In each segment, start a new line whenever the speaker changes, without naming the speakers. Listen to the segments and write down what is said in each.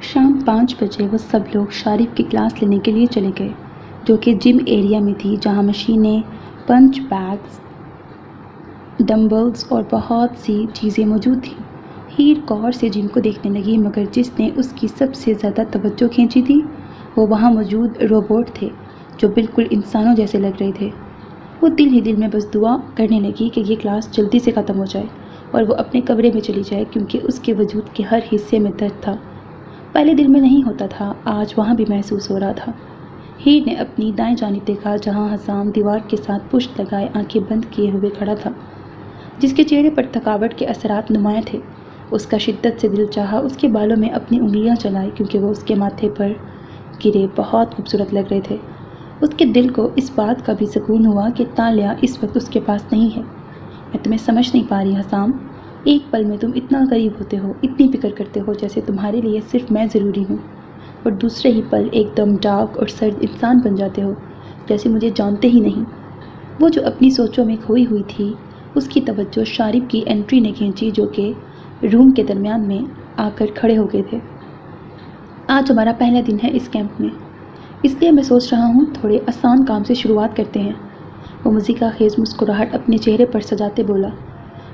شام 5 بجے وہ سب لوگ شارف کی کلاس لینے کے لیے چلے گئے، جو کہ جم ایریا میں تھی، جہاں مشینیں، پنچ بیگز، ڈمبلز اور بہت سی چیزیں موجود تھیں۔ ہیر غور سے جم کو دیکھنے لگی، مگر جس نے اس کی سب سے زیادہ توجہ کھینچی تھی وہ وہاں موجود روبوٹ تھے، جو بالکل انسانوں جیسے لگ رہے تھے۔ وہ دل ہی دل میں بس دعا کرنے لگی کہ یہ کلاس جلدی سے ختم ہو جائے اور وہ اپنے کمرے میں چلی جائے، کیونکہ اس کے وجود کے ہر حصے میں درد تھا۔ پہلے دل میں نہیں ہوتا تھا، آج وہاں بھی محسوس ہو رہا تھا۔ ہیر نے اپنی دائیں جانب دیکھا، جہاں حسام دیوار کے ساتھ پشت لگائے آنکھیں بند کیے ہوئے کھڑا تھا، جس کے چہرے پر تھکاوٹ کے اثرات نمایاں تھے۔ اس کا شدت سے دل چاہا اس کے بالوں میں اپنی انگلیاں چلائی، کیونکہ وہ اس کے ماتھے پر گرے بہت خوبصورت لگ رہے تھے۔ اس کے دل کو اس بات کا بھی سکون ہوا کہ تالیہ اس وقت اس کے پاس نہیں ہے۔ میں تمہیں سمجھ نہیں پا رہی حسام، ایک پل میں تم اتنا غریب ہوتے ہو، اتنی فکر کرتے ہو جیسے تمہارے لیے صرف میں ضروری ہوں، اور دوسرے ہی پل ایک دم ڈارک اور سرد انسان بن جاتے ہو، جیسے مجھے جانتے ہی نہیں۔ وہ جو اپنی سوچوں میں کھوئی ہوئی تھی، اس کی توجہ شارف کی انٹری نے کھینچی، جو کہ روم کے درمیان میں آ کر کھڑے ہو گئے تھے۔ آج ہمارا پہلا دن ہے اس کیمپ میں، اس لیے میں سوچ رہا ہوں تھوڑے آسان کام سے شروعات کرتے ہیں۔ وہ مزیکا خیز مسکراہٹ اپنے چہرے پر سجاتے بولا۔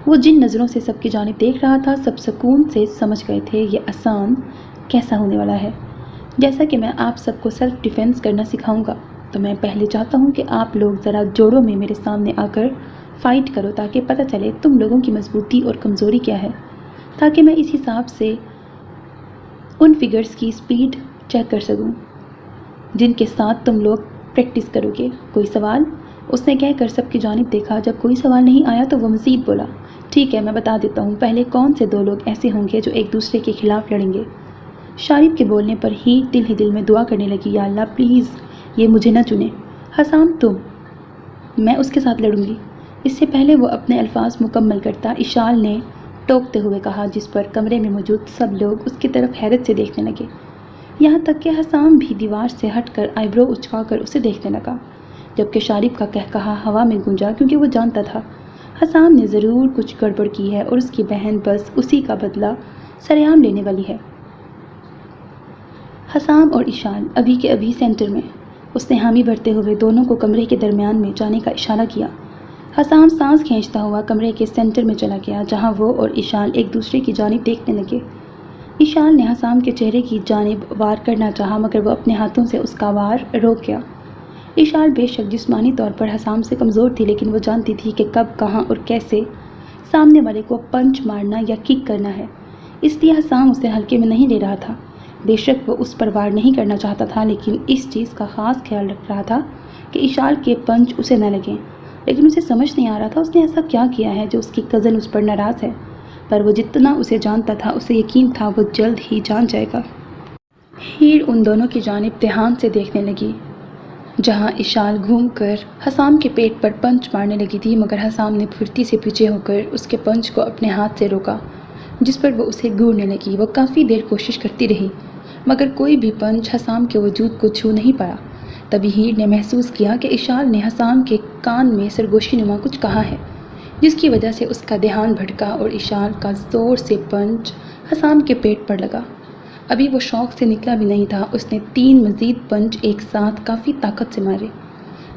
وہ جن نظروں سے سب کی جانب دیکھ رہا تھا، سب سکون سے سمجھ گئے تھے یہ آسان کیسا ہونے والا ہے۔ جیسا کہ میں آپ سب کو سیلف ڈیفینس کرنا سکھاؤں گا، تو میں پہلے چاہتا ہوں کہ آپ لوگ ذرا جوڑوں میں میرے سامنے آ کر فائٹ کرو، تاکہ پتہ چلے تم لوگوں کی مضبوطی اور کمزوری کیا ہے، تاکہ میں اس حساب سے ان فگرز کی سپیڈ چیک کر سکوں جن کے ساتھ تم لوگ پریکٹس کرو گے۔ کوئی سوال؟ اس نے کہہ کر سب کی جانب دیکھا۔ جب کوئی سوال نہیں آیا تو وہ مزید بولا، ٹھیک ہے، میں بتا دیتا ہوں، پہلے کون سے 2 لوگ ایسے ہوں گے جو ایک دوسرے کے خلاف لڑیں گے؟ شارف کے بولنے پر ہیر دل ہی دل میں دعا کرنے لگی، یا اللہ پلیز یہ مجھے نہ چنے۔ حسام تم؟ میں اس کے ساتھ لڑوں گی۔ اس سے پہلے وہ اپنے الفاظ مکمل کرتا، اشال نے ٹوکتے ہوئے کہا، جس پر کمرے میں موجود سب لوگ اس کی طرف حیرت سے دیکھنے لگے، یہاں تک کہ حسام بھی دیوار سے ہٹ کر آئی برو اچکا کر اسے دیکھنے لگا، جبکہ شارف کا کہا ہوا میں گونجا، کیونکہ وہ جانتا تھا حسام نے ضرور کچھ گڑبڑ کی ہے اور اس کی بہن بس اسی کا بدلہ سرعام لینے والی ہے۔ حسام اور اشال ابھی کے ابھی سینٹر میں، اس نے حامی بھرتے ہوئے دونوں کو کمرے کے درمیان میں جانے کا اشارہ کیا۔ حسام سانس کھینچتا ہوا کمرے کے سینٹر میں چلا گیا، جہاں وہ اور اشال ایک دوسرے کی جانب دیکھنے لگے۔ اشال نے حسام کے چہرے کی جانب وار کرنا چاہا، مگر وہ اپنے ہاتھوں سے اس کا وار روک گیا۔ اشال بے شک جسمانی طور پر حسام سے کمزور تھی، لیکن وہ جانتی تھی کہ کب، کہاں اور کیسے سامنے والے کو پنچ مارنا یا کک کرنا ہے، اس لیے حسام اسے ہلکے میں نہیں لے رہا تھا۔ بے شک وہ اس پر وار نہیں کرنا چاہتا تھا، لیکن اس چیز کا خاص خیال رکھ رہا تھا کہ اشال کے پنچ اسے نہ لگیں۔ لیکن اسے سمجھ نہیں آ رہا تھا اس نے ایسا کیا کیا ہے جو اس کی کزن اس پر ناراض ہے، پر وہ جتنا اسے جانتا تھا اسے یقین تھا وہ جلد ہی جان جائے گا۔ ہیر ان دونوں کی جانب دھیان سے دیکھنے لگی، جہاں اشال گھوم کر حسام کے پیٹ پر پنچ مارنے لگی تھی، مگر حسام نے پھرتی سے پیچھے ہو کر اس کے پنچ کو اپنے ہاتھ سے روکا، جس پر وہ اسے گھورنے لگی۔ وہ کافی دیر کوشش کرتی رہی، مگر کوئی بھی پنچ حسام کے وجود کو چھو نہیں پایا۔ تبھی ہیر نے محسوس کیا کہ اشال نے حسام کے کان میں سرگوشی نما کچھ کہا ہے، جس کی وجہ سے اس کا دھیان بھٹکا اور اشال کا زور سے پنچ حسام کے پیٹ پر لگا۔ ابھی وہ شوق سے نکلا بھی نہیں تھا، اس نے 3 مزید پنچ ایک ساتھ کافی طاقت سے مارے،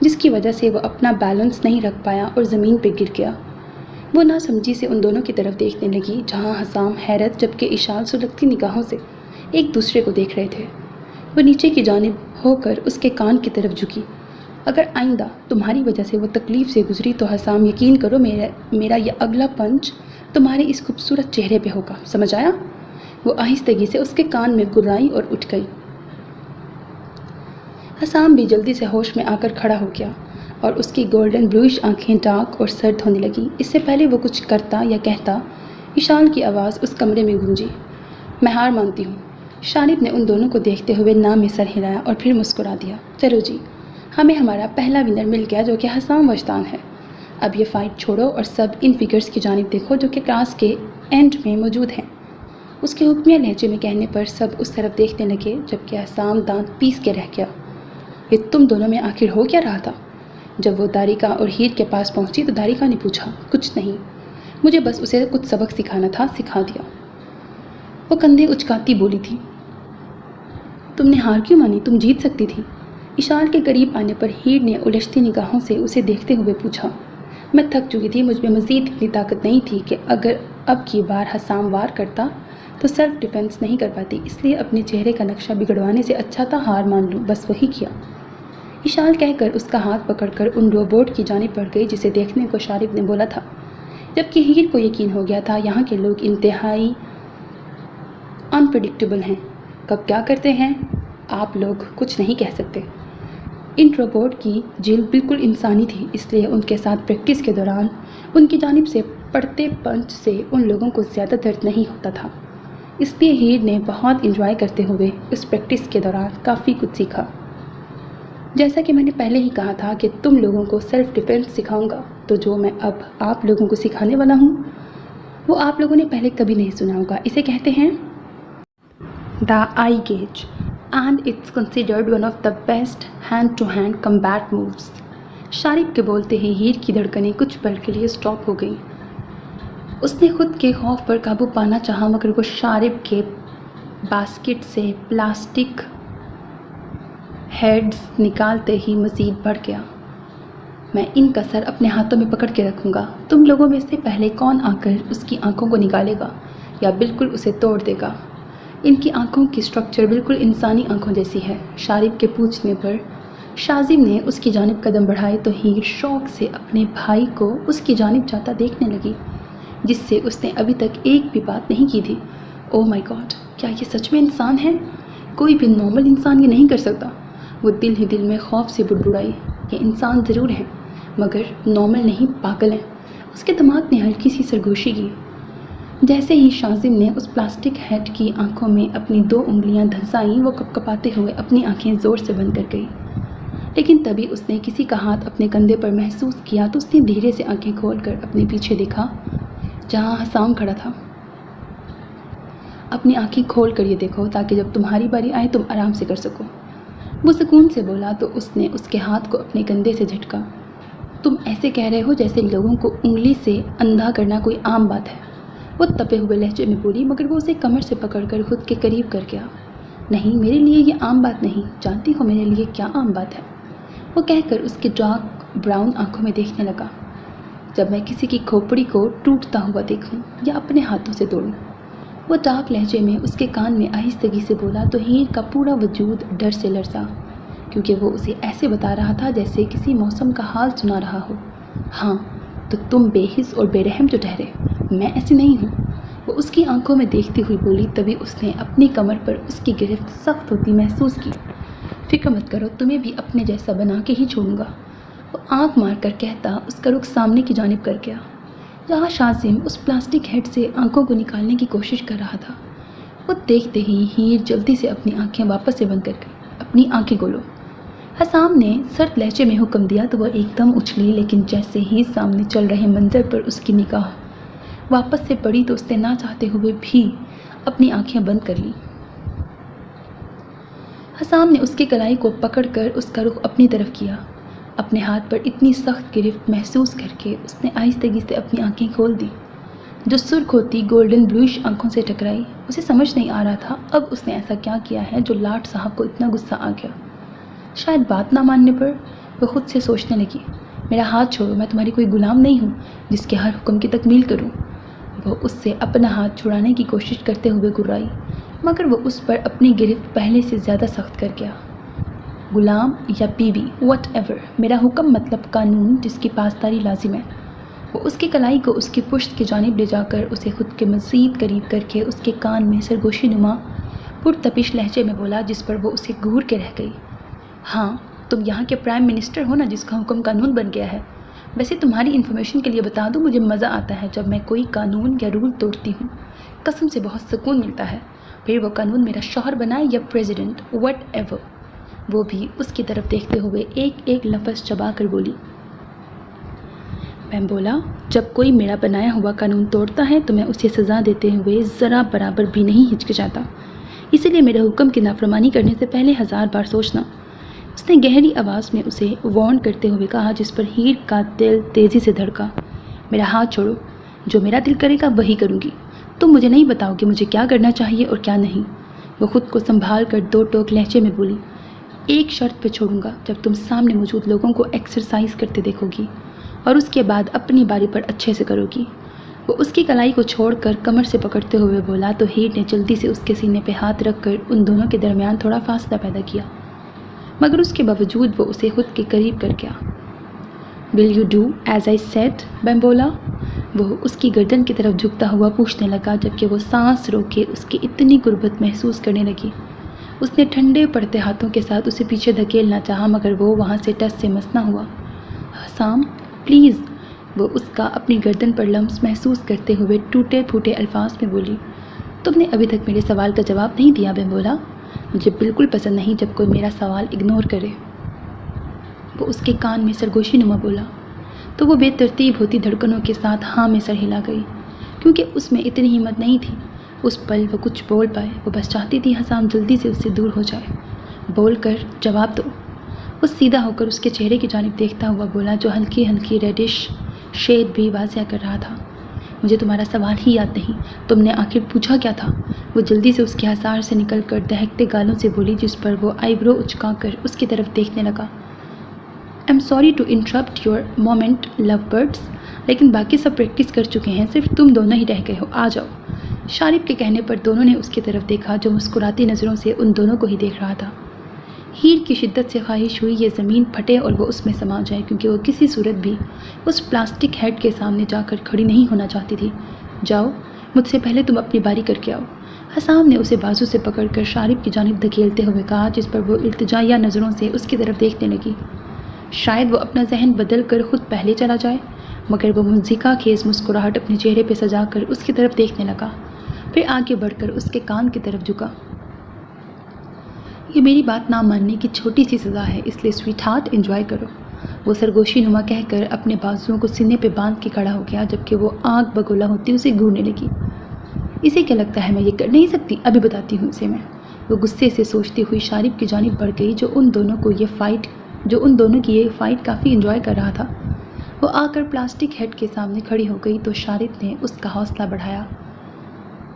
جس کی وجہ سے وہ اپنا بیلنس نہیں رکھ پایا اور زمین پہ گر گیا۔ وہ ناسمجھی سے ان دونوں کی طرف دیکھنے لگی، جہاں حسام حیرت جبکہ اشال سلگتی نگاہوں سے ایک دوسرے کو دیکھ رہے تھے۔ وہ نیچے کی جانب ہو کر اس کے کان کی طرف جھکی، اگر آئندہ تمہاری وجہ سے وہ تکلیف سے گزری تو حسام یقین کرو میرا یہ اگلا پنچ تمہارے اس خوبصورت چہرے پہ ہوگا، سمجھ آیا؟ وہ آہستگی سے اس کے کان میں گرائی اور اٹھ گئی۔ حسام بھی جلدی سے ہوش میں آ کر کھڑا ہو گیا اور اس کی گولڈن بلوئش آنکھیں ڈارک اور سرد ہونے لگیں۔ اس سے پہلے وہ کچھ کرتا یا کہتا، اشال کی آواز اس کمرے میں گونجی، میں ہار مانتی ہوں۔ شارف نے ان دونوں کو دیکھتے ہوئے نام میں سر ہلایا اور پھر مسکرا دیا، چلو جی، ہمیں ہمارا پہلا ونر مل گیا، جو کہ حسام وجدان ہے۔ اب یہ فائٹ چھوڑو اور سب ان فگرز کی جانب دیکھو جو کہ کلاس کے اینڈ میں موجود ہیں۔ اس کے حکمیہ لہجے میں کہنے پر سب اس طرف دیکھنے لگے، جبکہ حسام دانت پیس کے رہ گیا۔ یہ تم دونوں میں آخر ہو کیا رہا تھا؟ جب وہ داریکا اور ہیر کے پاس پہنچی تو داریکا نے پوچھا، کچھ نہیں، مجھے بس اسے کچھ سبق سکھانا تھا، سکھا دیا، وہ کندھے اچکاتی بولی تھی۔ تم نے ہار کیوں مانی؟ تم جیت سکتی تھی۔ اشال کے قریب آنے پر ہیر نے الجھتی نگاہوں سے اسے دیکھتے ہوئے پوچھا۔ میں تھک چکی تھی، مجھ میں مزید اتنی طاقت نہیں تھی کہ اگر اب کی بار حسام وار کرتا تو سیلف ڈیفینس نہیں کر پاتی، اس لیے اپنے چہرے کا نقشہ بگڑوانے سے اچھا تھا ہار مان لوں، بس وہی کیا۔ اشال کہہ کر اس کا ہاتھ پکڑ کر ان روبوٹ کی جانب بڑھ گئی جسے دیکھنے کو شارب نے بولا تھا، جبکہ ہیر کو یقین ہو گیا تھا یہاں کے لوگ انتہائی انپریڈکٹیبل ہیں، کب کیا کرتے ہیں آپ لوگ کچھ نہیں کہہ سکتے۔ ان روبوٹ کی جلد بالکل انسانی تھی، اس لیے ان کے ساتھ پریکٹس کے دوران ان کی جانب سے پڑتے پنچ سے ان لوگوں کو زیادہ درد نہیں ہوتا تھا، اس لیے ہیر نے بہت انجوائے کرتے ہوئے اس پریکٹس کے دوران کافی کچھ سیکھا۔ جیسا کہ میں نے پہلے ہی کہا تھا کہ تم لوگوں کو سیلف ڈیفینس سکھاؤں گا، تو جو میں اب آپ لوگوں کو سکھانے والا ہوں وہ آپ لوگوں نے پہلے کبھی نہیں سنا ہوگا۔ اسے کہتے ہیں the eye gouge and it's considered one of the best hand to hand combat moves. شارب کے بولتے ہی ہیر کی دھڑکنیں کچھ پل کے لیے سٹاپ ہو گئیں۔ اس نے خود کے خوف پر قابو پانا چاہا، مگر وہ شارب کے باسکٹ سے پلاسٹک ہیڈز نکالتے ہی مزید بڑھ گیا۔ میں ان کا سر اپنے ہاتھوں میں پکڑ کے رکھوں گا، تم لوگوں میں سے پہلے کون آ کر اس کی آنکھوں کو نکالے گا یا بالکل اسے توڑ دے گا؟ ان کی آنکھوں کی سٹرکچر بالکل انسانی آنکھوں جیسی ہے۔ شارب کے پوچھنے پر شازم نے اس کی جانب قدم بڑھائے تو ہیر شوق سے اپنے بھائی کو اس کی جانب جاتا دیکھنے لگی، جس سے اس نے ابھی تک ایک بھی بات نہیں کی تھی۔ او مائی گاڈ، کیا یہ سچ میں انسان ہے؟ کوئی بھی نارمل انسان یہ نہیں کر سکتا۔ وہ دل ہی دل میں خوف سے بڑبڑائی، یہ انسان ضرور ہیں مگر نارمل نہیں، پاگل ہیں۔ اس کے دماغ نے ہلکی سی سرگوشی کی۔ جیسے ہی شازم نے اس پلاسٹک ہیڈ کی آنکھوں میں اپنی 2 انگلیاں دھنسائیں، وہ کپکپاتے ہوئے اپنی آنکھیں زور سے بند کر گئی، لیکن تبھی اس نے کسی کا ہاتھ اپنے کندھے پر محسوس کیا تو اس نے دھیرے سے آنکھیں کھول کر اپنے پیچھے دیکھا جہاں حسام کھڑا تھا۔ اپنی آنکھیں کھول کر یہ دیکھو تاکہ جب تمہاری باری آئے تم آرام سے کر سکو، وہ سکون سے بولا تو اس نے اس کے ہاتھ کو اپنے کندھے سے جھٹکا۔ تم ایسے کہہ رہے ہو جیسے لوگوں کو انگلی سے اندھا کرنا کوئی عام بات ہے، وہ تپے ہوئے لہجے میں بولی، مگر وہ اسے کمر سے پکڑ کر خود کے قریب کر گیا۔ نہیں، میرے لیے یہ عام بات نہیں، جانتی ہو میرے لیے کیا عام بات ہے؟ وہ کہہ کر اس کے ڈارک براؤن آنکھوں میں دیکھنے لگا۔ جب میں کسی کی کھوپڑی کو ٹوٹتا ہوا دیکھوں یا اپنے ہاتھوں سے توڑوں، وہ ڈارک لہجے میں اس کے کان میں آہستگی سے بولا تو ہیر کا پورا وجود ڈر سے لرزا، کیونکہ وہ اسے ایسے بتا رہا تھا جیسے کسی موسم کا حال سنا رہا ہو۔ ہاں تو تم بے حس اور بے رحم جو ٹھہرے، میں ایسی نہیں ہوں، وہ اس کی آنکھوں میں دیکھتی ہوئی بولی۔ تبھی اس نے اپنی کمر پر اس کی گرفت سخت ہوتی محسوس کی۔ فکر مت کرو، تمہیں بھی اپنے جیسا بنا کے ہی چھوڑوں گا، وہ آنکھ مار کر کہتا اس کا رخ سامنے کی جانب کر گیا، جہاں شازم اس پلاسٹک ہیڈ سے آنکھوں کو نکالنے کی کوشش کر رہا تھا۔ وہ دیکھتے ہی ہیر جلدی سے اپنی آنکھیں واپس سے بند کر گئی۔ اپنی آنکھیں کھولو، حسام نے سرد لہجے میں حکم دیا تو وہ ایک دم اچھلی، لیکن جیسے ہی سامنے چل رہے منظر پر اس کی نگاہ واپس سے پڑی تو اس نے نہ چاہتے ہوئے بھی اپنی آنکھیں بند کر لیں۔ حسام نے اس کی کلائی کو پکڑ کر اس کا رخ اپنی طرف کیا۔ اپنے ہاتھ پر اتنی سخت گرفت محسوس کر کے اس نے آہستگی سے اپنی آنکھیں کھول دی، جو سرخ ہوتی گولڈن بلوئش آنکھوں سے ٹکرائی۔ اسے سمجھ نہیں آ رہا تھا اب اس نے ایسا کیا کیا ہے جو لاٹ صاحب کو اتنا غصہ آ گیا۔ شاید بات نہ ماننے پر وہ خود سے سوچنے لگی، میرا ہاتھ چھوڑو، میں تمہاری کوئی غلام نہیں ہوں جس کے ہر حکم کی تکمیل کروں۔ وہ اس سے اپنا ہاتھ چھڑانے کی کوشش کرتے ہوئے گرائی، مگر وہ اس پر اپنی گرفت پہلے سے زیادہ سخت کر گیا۔ غلام یا بیوی واٹ ایور، میرا حکم مطلب قانون جس کی پاسداری لازم ہے۔ وہ اس کی کلائی کو اس کی پشت کی جانب لے جا کر اسے خود کے مزید قریب کر کے اس کے کان میں سرگوشی نما پرتپش لہجے میں بولا، جس پر وہ اسے گھور کے رہ گئی۔ ہاں تم یہاں کے پرائم منسٹر ہو نا، جس کا حکم قانون بن گیا ہے۔ ویسے تمہاری انفارمیشن کے لیے بتا دوں، مجھے مزہ آتا ہے جب میں کوئی قانون یا رول توڑتی ہوں، قسم سے بہت سکون ملتا ہے، پھر وہ قانون میرا شوہر بنائے یا پریزیڈنٹ واٹ ایور۔ وہ بھی اس کی طرف دیکھتے ہوئے ایک ایک لفظ چبا کر بولی۔ میں بولا، جب کوئی میرا بنایا ہوا قانون توڑتا ہے تو میں اسے سزا دیتے ہوئے ذرا برابر بھی نہیں ہچکچاتا، اسی لیے میرے حکم کی نافرمانی کرنے سے پہلے 1000 بار سوچنا، اس نے گہری آواز میں اسے وارن کرتے ہوئے کہا، جس پر ہیر کا دل تیزی سے دھڑکا۔ میرا ہاتھ چھوڑو، جو میرا دل کرے گا وہی کروں گی، تم مجھے نہیں بتاؤ کہ مجھے کیا کرنا چاہیے اور کیا نہیں۔ وہ خود کو سنبھال کر دو ٹوک لہجے میں بولی، ایک شرط پہ چھوڑوں گا، جب تم سامنے موجود لوگوں کو ایکسرسائز کرتے دیکھو گی اور اس کے بعد اپنی باری پر اچھے سے کرو گی۔ وہ اس کی کلائی کو چھوڑ کر کمر سے پکڑتے ہوئے بولا تو ہیر نے جلدی سے اس کے سینے پہ ہاتھ رکھ کر ان دونوں کے درمیان تھوڑا فاصلہ پیدا کیا، مگر اس کے باوجود وہ اسے خود کے قریب کر گیا۔ Will you do as I said, بمبولا؟ وہ اس کی گردن کی طرف جھکتا ہوا پوچھنے لگا، جبکہ وہ سانس روک کے اس کی اتنی قربت محسوس کرنے لگی۔ اس نے ٹھنڈے پڑتے ہاتھوں کے ساتھ اسے پیچھے دھکیلنا چاہا، مگر وہ وہاں سے ٹس سے مس نہ ہوا۔ حسام پلیز، وہ اس کا اپنی گردن پر لمس محسوس کرتے ہوئے ٹوٹے پھوٹے الفاظ میں بولی، تم نے ابھی تک میرے سوال کا جواب نہیں دیا بمبولا۔ مجھے بالکل پسند نہیں جب کوئی میرا سوال اگنور کرے۔ وہ اس کے کان میں سرگوشی نما بولا تو وہ بے ترتیب ہوتی دھڑکنوں کے ساتھ ہاں میں سر ہلا گئی، کیونکہ اس میں اتنی ہمت نہیں تھی اس پل وہ کچھ بول پائے۔ وہ بس چاہتی تھی حسام جلدی سے اس سے دور ہو جائے۔ بول کر جواب دو۔ وہ سیدھا ہو کر اس کے چہرے کی جانب دیکھتا ہوا بولا، جو ہلکی ہلکی ریڈش شیڈ بھی واضح کر رہا تھا، مجھے تمہارا سوال ہی یاد نہیں، تم نے آخر پوچھا کیا تھا؟ وہ جلدی سے اس کے حصار سے نکل کر دہکتے گالوں سے بولی، جس پر وہ آئی برو اچکا کر اس کی طرف دیکھنے لگا۔ I'm sorry to interrupt your moment, love birds، لیکن باقی سب پریکٹس کر چکے ہیں، صرف تم دونوں ہی رہ گئے ہو، آ جاؤ۔ شارب کے کہنے پر دونوں نے اس کی طرف دیکھا، جو مسکراتی نظروں سے ان دونوں کو ہی دیکھ رہا تھا۔ ہیر کی شدت سے خواہش ہوئی یہ زمین پھٹے اور وہ اس میں سما جائے، کیونکہ وہ کسی صورت بھی اس پلاسٹک ہیڈ کے سامنے جا کر کھڑی نہیں ہونا چاہتی تھی۔ جاؤ، مجھ سے پہلے تم اپنی باری کر کے آؤ، حسام نے اسے بازو سے پکڑ کر شارب کی جانب دھکیلتے ہوئے کہا، جس پر وہ التجائیہ نظروں سے اس کی طرف دیکھنے لگی۔ شاید وہ اپنا ذہن بدل کر خود پہلے چلا جائے، مگر وہ منزکا خیز مسکراہٹ اپنے چہرے پہ سجا کر اس کی طرف دیکھنے لگا، پھر آگے بڑھ کر اس کے کان کی طرف جھکا۔ یہ میری بات نہ ماننے کی چھوٹی سی سزا ہے، اس لیے سویٹ ہارٹ انجوائے کرو۔ وہ سرگوشی نما کہہ کر اپنے بازوؤں کو سینے پہ باندھ کے کھڑا ہو گیا، جبکہ وہ آنکھ بگولا ہوتی اسے گھورنے لگی۔ اسے کیا لگتا ہے میں یہ کر نہیں سکتی؟ ابھی بتاتی ہوں اسے میں۔ وہ غصے سے سوچتی ہوئی شارب کی جانب بڑھ گئی، جو ان دونوں کی یہ فائٹ کافی انجوائے کر رہا تھا۔ وہ آ کر پلاسٹک ہیڈ کے سامنے کھڑی ہو گئی تو شارب نے اس کا حوصلہ بڑھایا۔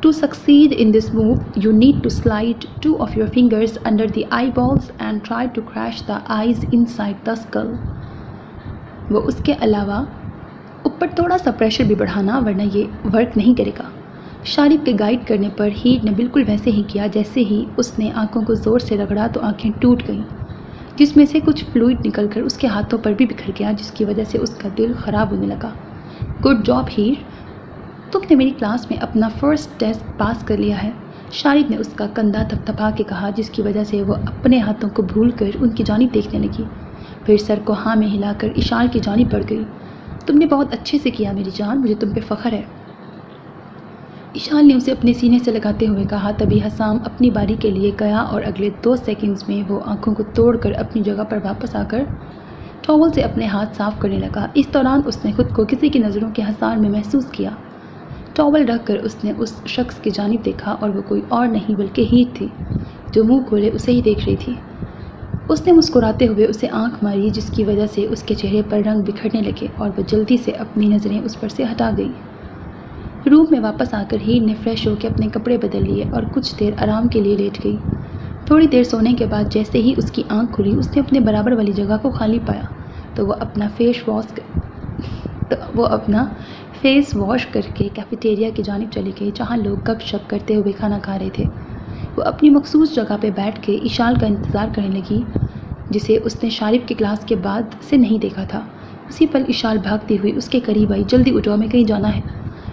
To succeed in this move, you need to slide 2 of your fingers under the eyeballs and try to crash the eyes inside the skull۔ وہ اس کے علاوہ اوپر تھوڑا سا پریشر بھی بڑھانا، ورنہ یہ ورک نہیں کرے گا۔ شارب کے گائیڈ کرنے پر ہیر نے بالکل ویسے ہی کیا، جیسے ہی اس نے آنکھوں کو زور سے رگڑا تو آنکھیں ٹوٹ گئیں، جس میں سے کچھ فلوئڈ نکل کر اس کے ہاتھوں پر بھی بکھر گیا، جس کی وجہ سے اس کا دل خراب ہونے لگا۔ گڈ جاب ہیر، تم نے میری کلاس میں اپنا فرسٹ ٹیسٹ پاس کر لیا ہے، شارب نے اس کا کندھا تھپ تھپا کے کہا، جس کی وجہ سے وہ اپنے ہاتھوں کو بھول کر ان کی جانب دیکھنے لگی، پھر سر کو ہاں میں ہلا کر اشال کی جانب بڑھ گئی۔ تم نے بہت اچھے سے کیا میری جان، مجھے تم پہ فخر ہے، اشال نے اسے اپنے سینے سے لگاتے ہوئے کہا۔ تبھی حسام اپنی باری کے لیے گیا اور اگلے 2 سیکنڈز میں وہ آنکھوں کو توڑ کر اپنی جگہ پر واپس آ کر ٹاول سے اپنے ہاتھ صاف کرنے لگا۔ اس دوران اس نے خود کو کسی کی نظروں کے حصار میں محسوس کیا۔ ٹاول رکھ کر اس نے اس شخص کی جانب دیکھا، اور وہ کوئی اور نہیں بلکہ ہیر تھی، جو منہ کھولے اسے ہی دیکھ رہی تھی۔ اس نے مسکراتے ہوئے اسے آنکھ ماری، جس کی وجہ سے اس کے چہرے پر رنگ بکھرنے لگے، اور وہ جلدی سے اپنی نظریں اس پر سے ہٹا گئی۔ روم میں واپس آ کر ہیر نے فریش ہو کے اپنے کپڑے بدل لیے اور کچھ دیر آرام کے لیے لیٹ گئی۔ تھوڑی دیر سونے کے بعد جیسے ہی اس کی آنکھ کھلی، اس نے اپنے برابر والی جگہ کو خالی پایا تو وہ اپنا فیس واش کر کے کیفیٹیریا کی جانب چلی گئی، جہاں لوگ گپ شپ کرتے ہوئے کھانا کھا رہے تھے۔ وہ اپنی مخصوص جگہ پہ بیٹھ کے اشال کا انتظار کرنے لگی، جسے اس نے شارب کی کلاس کے بعد سے نہیں دیکھا تھا۔ اسی پل اشال بھاگتی ہوئی اس کے قریب آئی۔ جلدی اٹھو، ہمیں کہیں جانا ہے،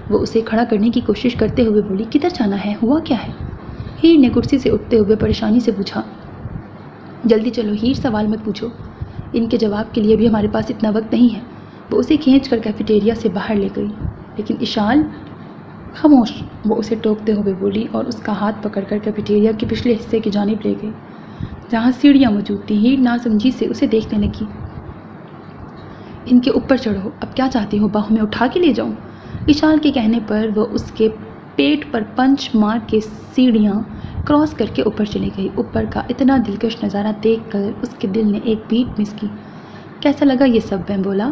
وہ اسے کھڑا کرنے کی کوشش کرتے ہوئے بولی۔ کدھر جانا ہے، ہوا کیا ہے؟ ہیر نے کرسی سے اٹھتے ہوئے پریشانی سے پوچھا۔ جلدی چلو ہیر، سوال مت پوچھو، ان کے جواب کے لیے بھی ہمارے پاس اتنا وقت نہیں ہے۔ وہ اسے کھینچ کر کیفیٹیریا سے باہر لے گئی۔ لیکن اشال خاموش، وہ اسے ٹوکتے ہوئے بولی، اور اس کا ہاتھ پکڑ کر کیفیٹیریا کے پچھلے حصے کی جانب لے گئی، جہاں سیڑھیاں موجود تھیں۔ ہیر ناسمجھی سے اسے دیکھنے لگی۔ ان کے اوپر چڑھو، اب کیا چاہتی ہو، باہوں میں اٹھا کے لے جاؤں؟ اشال کے کہنے پر وہ اس کے پیٹ پر پنچ مار کے سیڑھیاں کراس کر کے اوپر چلی گئی۔ اوپر کا اتنا دلکش نظارہ دیکھ کر اس کے دل نے ایک بیٹ مس کی۔ کیسا لگا یہ سب، بمبولا؟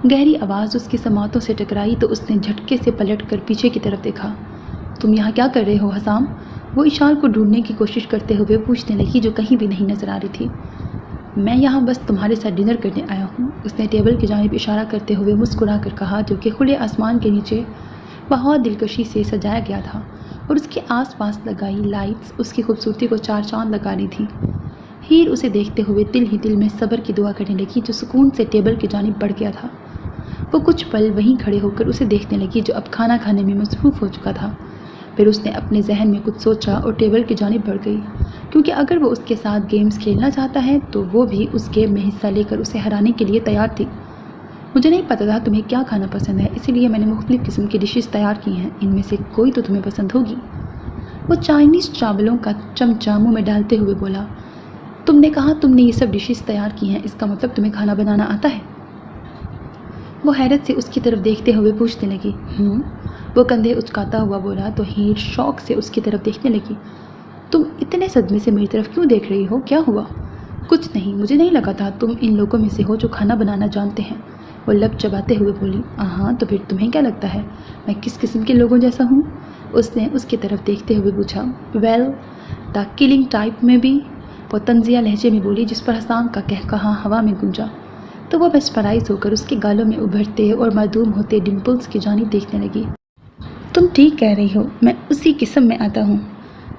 گہری آواز اس کی سماعتوں سے ٹکرائی تو اس نے جھٹکے سے پلٹ کر پیچھے کی طرف دیکھا۔ تم یہاں کیا کر رہے ہو حسام؟ وہ اشال کو ڈھونڈنے کی کوشش کرتے ہوئے پوچھنے لگی جو کہیں بھی نہیں نظر آ رہی تھی۔ میں یہاں بس تمہارے ساتھ ڈنر کرنے آیا ہوں، اس نے ٹیبل کی جانب اشارہ کرتے ہوئے مسکرا کر کہا، جو کہ کھلے آسمان کے نیچے بہت دلکشی سے سجایا گیا تھا اور اس کے آس پاس لگائی لائٹس اس کی خوبصورتی کو چار چاند لگا رہی تھی۔ ہیر اسے دیکھتے ہوئے دل ہی دل میں صبر کی دعا کرنے لگی جو سکون سے ٹیبل کی جانب بڑھ گیا تھا۔ وہ کچھ پل وہیں کھڑے ہو کر اسے دیکھنے لگی جو اب کھانا کھانے میں مصروف ہو چکا تھا۔ پھر اس نے اپنے ذہن میں کچھ سوچا اور ٹیبل کی جانب بڑھ گئی، کیونکہ اگر وہ اس کے ساتھ گیمز کھیلنا چاہتا ہے تو وہ بھی اس گیم میں حصہ لے کر اسے ہرانے کے لیے تیار تھی۔ مجھے نہیں پتا تھا تمہیں کیا کھانا پسند ہے، اسی لیے میں نے مختلف قسم کی ڈشز تیار کی ہیں، ان میں سے کوئی تو تمہیں پسند ہوگی۔ وہ چائنیز چاولوں کا چمچہ منہ میں ڈالتے ہوئے بولا، تم نے کہا تم نے یہ سب ڈشز تیار کی ہیں، اس کا مطلب تمہیں کھانا بنانا آتا ہے؟ وہ حیرت سے اس کی طرف دیکھتے ہوئے پوچھنے لگی۔ وہ کندھے اچکاتا ہوا بولا تو ہیر شوق سے اس کی طرف دیکھنے لگی۔ تم اتنے صدمے سے میری طرف کیوں دیکھ رہی ہو؟ کیا ہوا؟ کچھ نہیں، مجھے نہیں لگا تھا تم ان لوگوں میں سے ہو جو کھانا بنانا جانتے ہیں، وہ لب چباتے ہوئے بولی۔ ہاں تو پھر تمہیں کیا لگتا ہے میں کس قسم کے لوگوں جیسا ہوں؟ اس نے اس کی طرف دیکھتے ہوئے پوچھا۔ ویل دا کلنگ ٹائپ میں بھی، وہ طنزیہ لہجے میں بولی جس پر حسام کا کہا ہوا میں گونجا۔ تو وہ میسپرائز ہو کر اس کے گالوں میں ابھرتے اور معدوم ہوتے ڈمپلز کی جانب دیکھنے لگی۔ تم ٹھیک کہہ رہی ہو، میں اسی قسم میں آتا ہوں،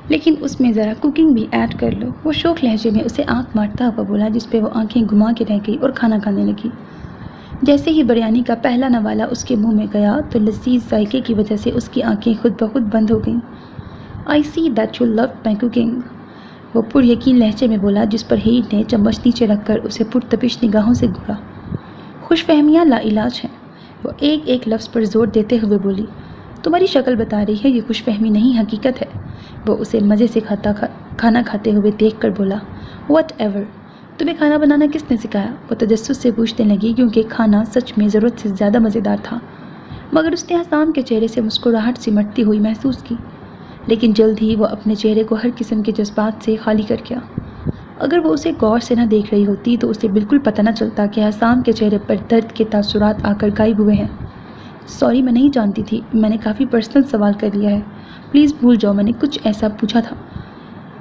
لیکن اس میں ذرا کوکنگ بھی ایڈ کر لو، وہ شوق لہجے میں اسے آنکھ مارتا ہوا بولا جس پہ وہ آنکھیں گھما کے رہ گئی اور کھانا کھانے لگی۔ جیسے ہی بریانی کا پہلا نوالا اس کے منہ میں گیا تو لذیذ ذائقے کی وجہ سے اس کی آنکھیں خود بخود بند ہو گئیں۔ I see that you love my cooking, وہ پر یقین لہجے میں بولا جس پر ہیر نے چمچ نیچے رکھ کر اسے پرتپش نگاہوں سے گھورا۔ خوش فہمیاں لا علاج ہیں، وہ ایک ایک لفظ پر زور دیتے ہوئے بولی۔ تمہاری شکل بتا رہی ہے یہ خوش فہمی نہیں حقیقت ہے، وہ اسے مزے سے کھانا کھاتے ہوئے دیکھ کر بولا۔ واٹ ایور، تمہیں کھانا بنانا کس نے سکھایا؟ وہ تجسس سے پوچھنے لگی کیونکہ کھانا سچ میں ضرورت سے زیادہ مزیدار تھا، مگر اس نے حسام کے چہرے سے مسکراہٹ سمٹتی ہوئی محسوس کی، لیکن جلد ہی وہ اپنے چہرے کو ہر قسم کے جذبات سے خالی کر گیا۔ اگر وہ اسے غور سے نہ دیکھ رہی ہوتی تو اسے بالکل پتہ نہ چلتا کہ حسام کے چہرے پر درد کے تاثرات آ کر غائب ہوئے ہیں۔ سوری، میں نہیں جانتی تھی، میں نے کافی پرسنل سوال کر لیا ہے، پلیز بھول جاؤ میں نے کچھ ایسا پوچھا تھا۔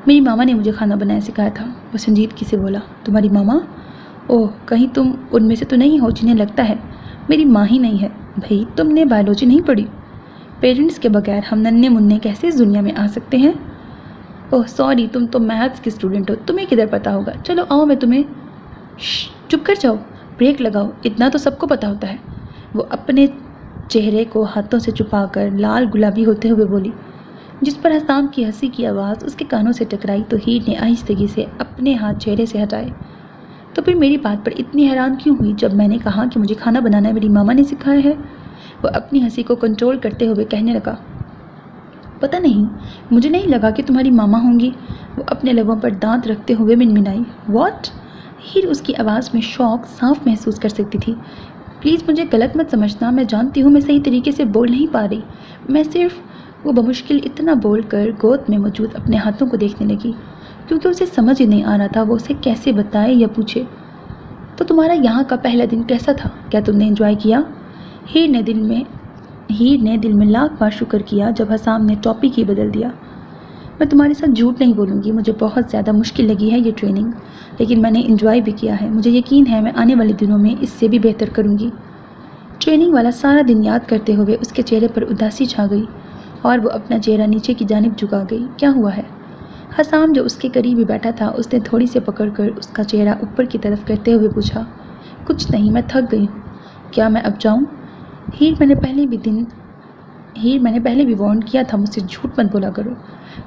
میری ماما نے مجھے کھانا بنانا سکھایا تھا، وہ سنجیدگی سے بولا۔ تمہاری ماما؟ اوہ، کہیں تم ان میں سے تو نہیں ہو جنہیں لگتا ہے میری ماں ہی نہیں ہے؟ بھئی تم نے بایولوجی نہیں پڑھی؟ پیرنٹس کے بغیر ہم ننھے منھے کیسے اس دنیا میں آ سکتے ہیں؟ اوہ سوری، تم تو میتھس کی اسٹوڈنٹ ہو، تمہیں کدھر پتہ ہوگا، چلو آؤ میں تمہیں۔ چپ کر جاؤ، بریک لگاؤ، اتنا تو سب کو پتہ ہوتا ہے، وہ اپنے چہرے کو ہاتھوں سے چھپا کر لال گلابی ہوتے ہوئے بولی، جس پر حسام کی ہنسی کی آواز اس کے کانوں سے ٹکرائی تو ہیر نے آہستگی سے اپنے ہاتھ چہرے سے ہٹائے۔ تو پھر میری بات پر اتنی حیران کیوں ہوئی جب میں نے کہا کہ مجھے کھانا بنانا میری ماما نے سکھایا ہے؟ وہ اپنی ہنسی کو کنٹرول کرتے ہوئے کہنے لگا۔ پتہ نہیں، مجھے نہیں لگا کہ تمہاری ماما ہوں گی، وہ اپنے لبوں پر دانت رکھتے ہوئے منمنائی۔ واٹ؟ ہیر اس کی آواز میں شوق صاف محسوس کر سکتی تھی۔ پلیز مجھے غلط مت سمجھنا، میں جانتی ہوں میں صحیح طریقے سے بول نہیں پا رہی، میں صرف، وہ بمشکل اتنا بول کر گود میں موجود اپنے ہاتھوں کو دیکھنے لگی کیونکہ اسے سمجھ ہی نہیں آ رہا تھا وہ اسے کیسے بتائے یا پوچھے۔ تو تمہارا یہاں کا پہلا دن کیسا تھا؟ کیا تم نے انجوائے کیا؟ ہیر نے دل میں لاکھ بار شکر کیا جب حسام نے ٹاپک ہی بدل دیا۔ میں تمہارے ساتھ جھوٹ نہیں بولوں گی، مجھے بہت زیادہ مشکل لگی ہے یہ ٹریننگ، لیکن میں نے انجوائے بھی کیا ہے، مجھے یقین ہے میں آنے والے دنوں میں اس سے بھی بہتر کروں گی۔ ٹریننگ والا سارا دن یاد کرتے ہوئے اس کے چہرے پر اداسی چھا گئی اور وہ اپنا چہرہ نیچے کی جانب جھکا گئی۔ کیا ہوا ہے؟ حسام جو اس کے قریب ہی بیٹھا تھا اس نے تھوڑی سے پکڑ کر اس کا چہرہ اوپر کی طرف کرتے ہوئے پوچھا۔ کچھ نہیں، میں تھک گئی ہوں، کیا میں اب جاؤں؟ ہیر میں نے پہلے بھی وارن کیا تھا مجھ سے جھوٹ مت بولا کرو،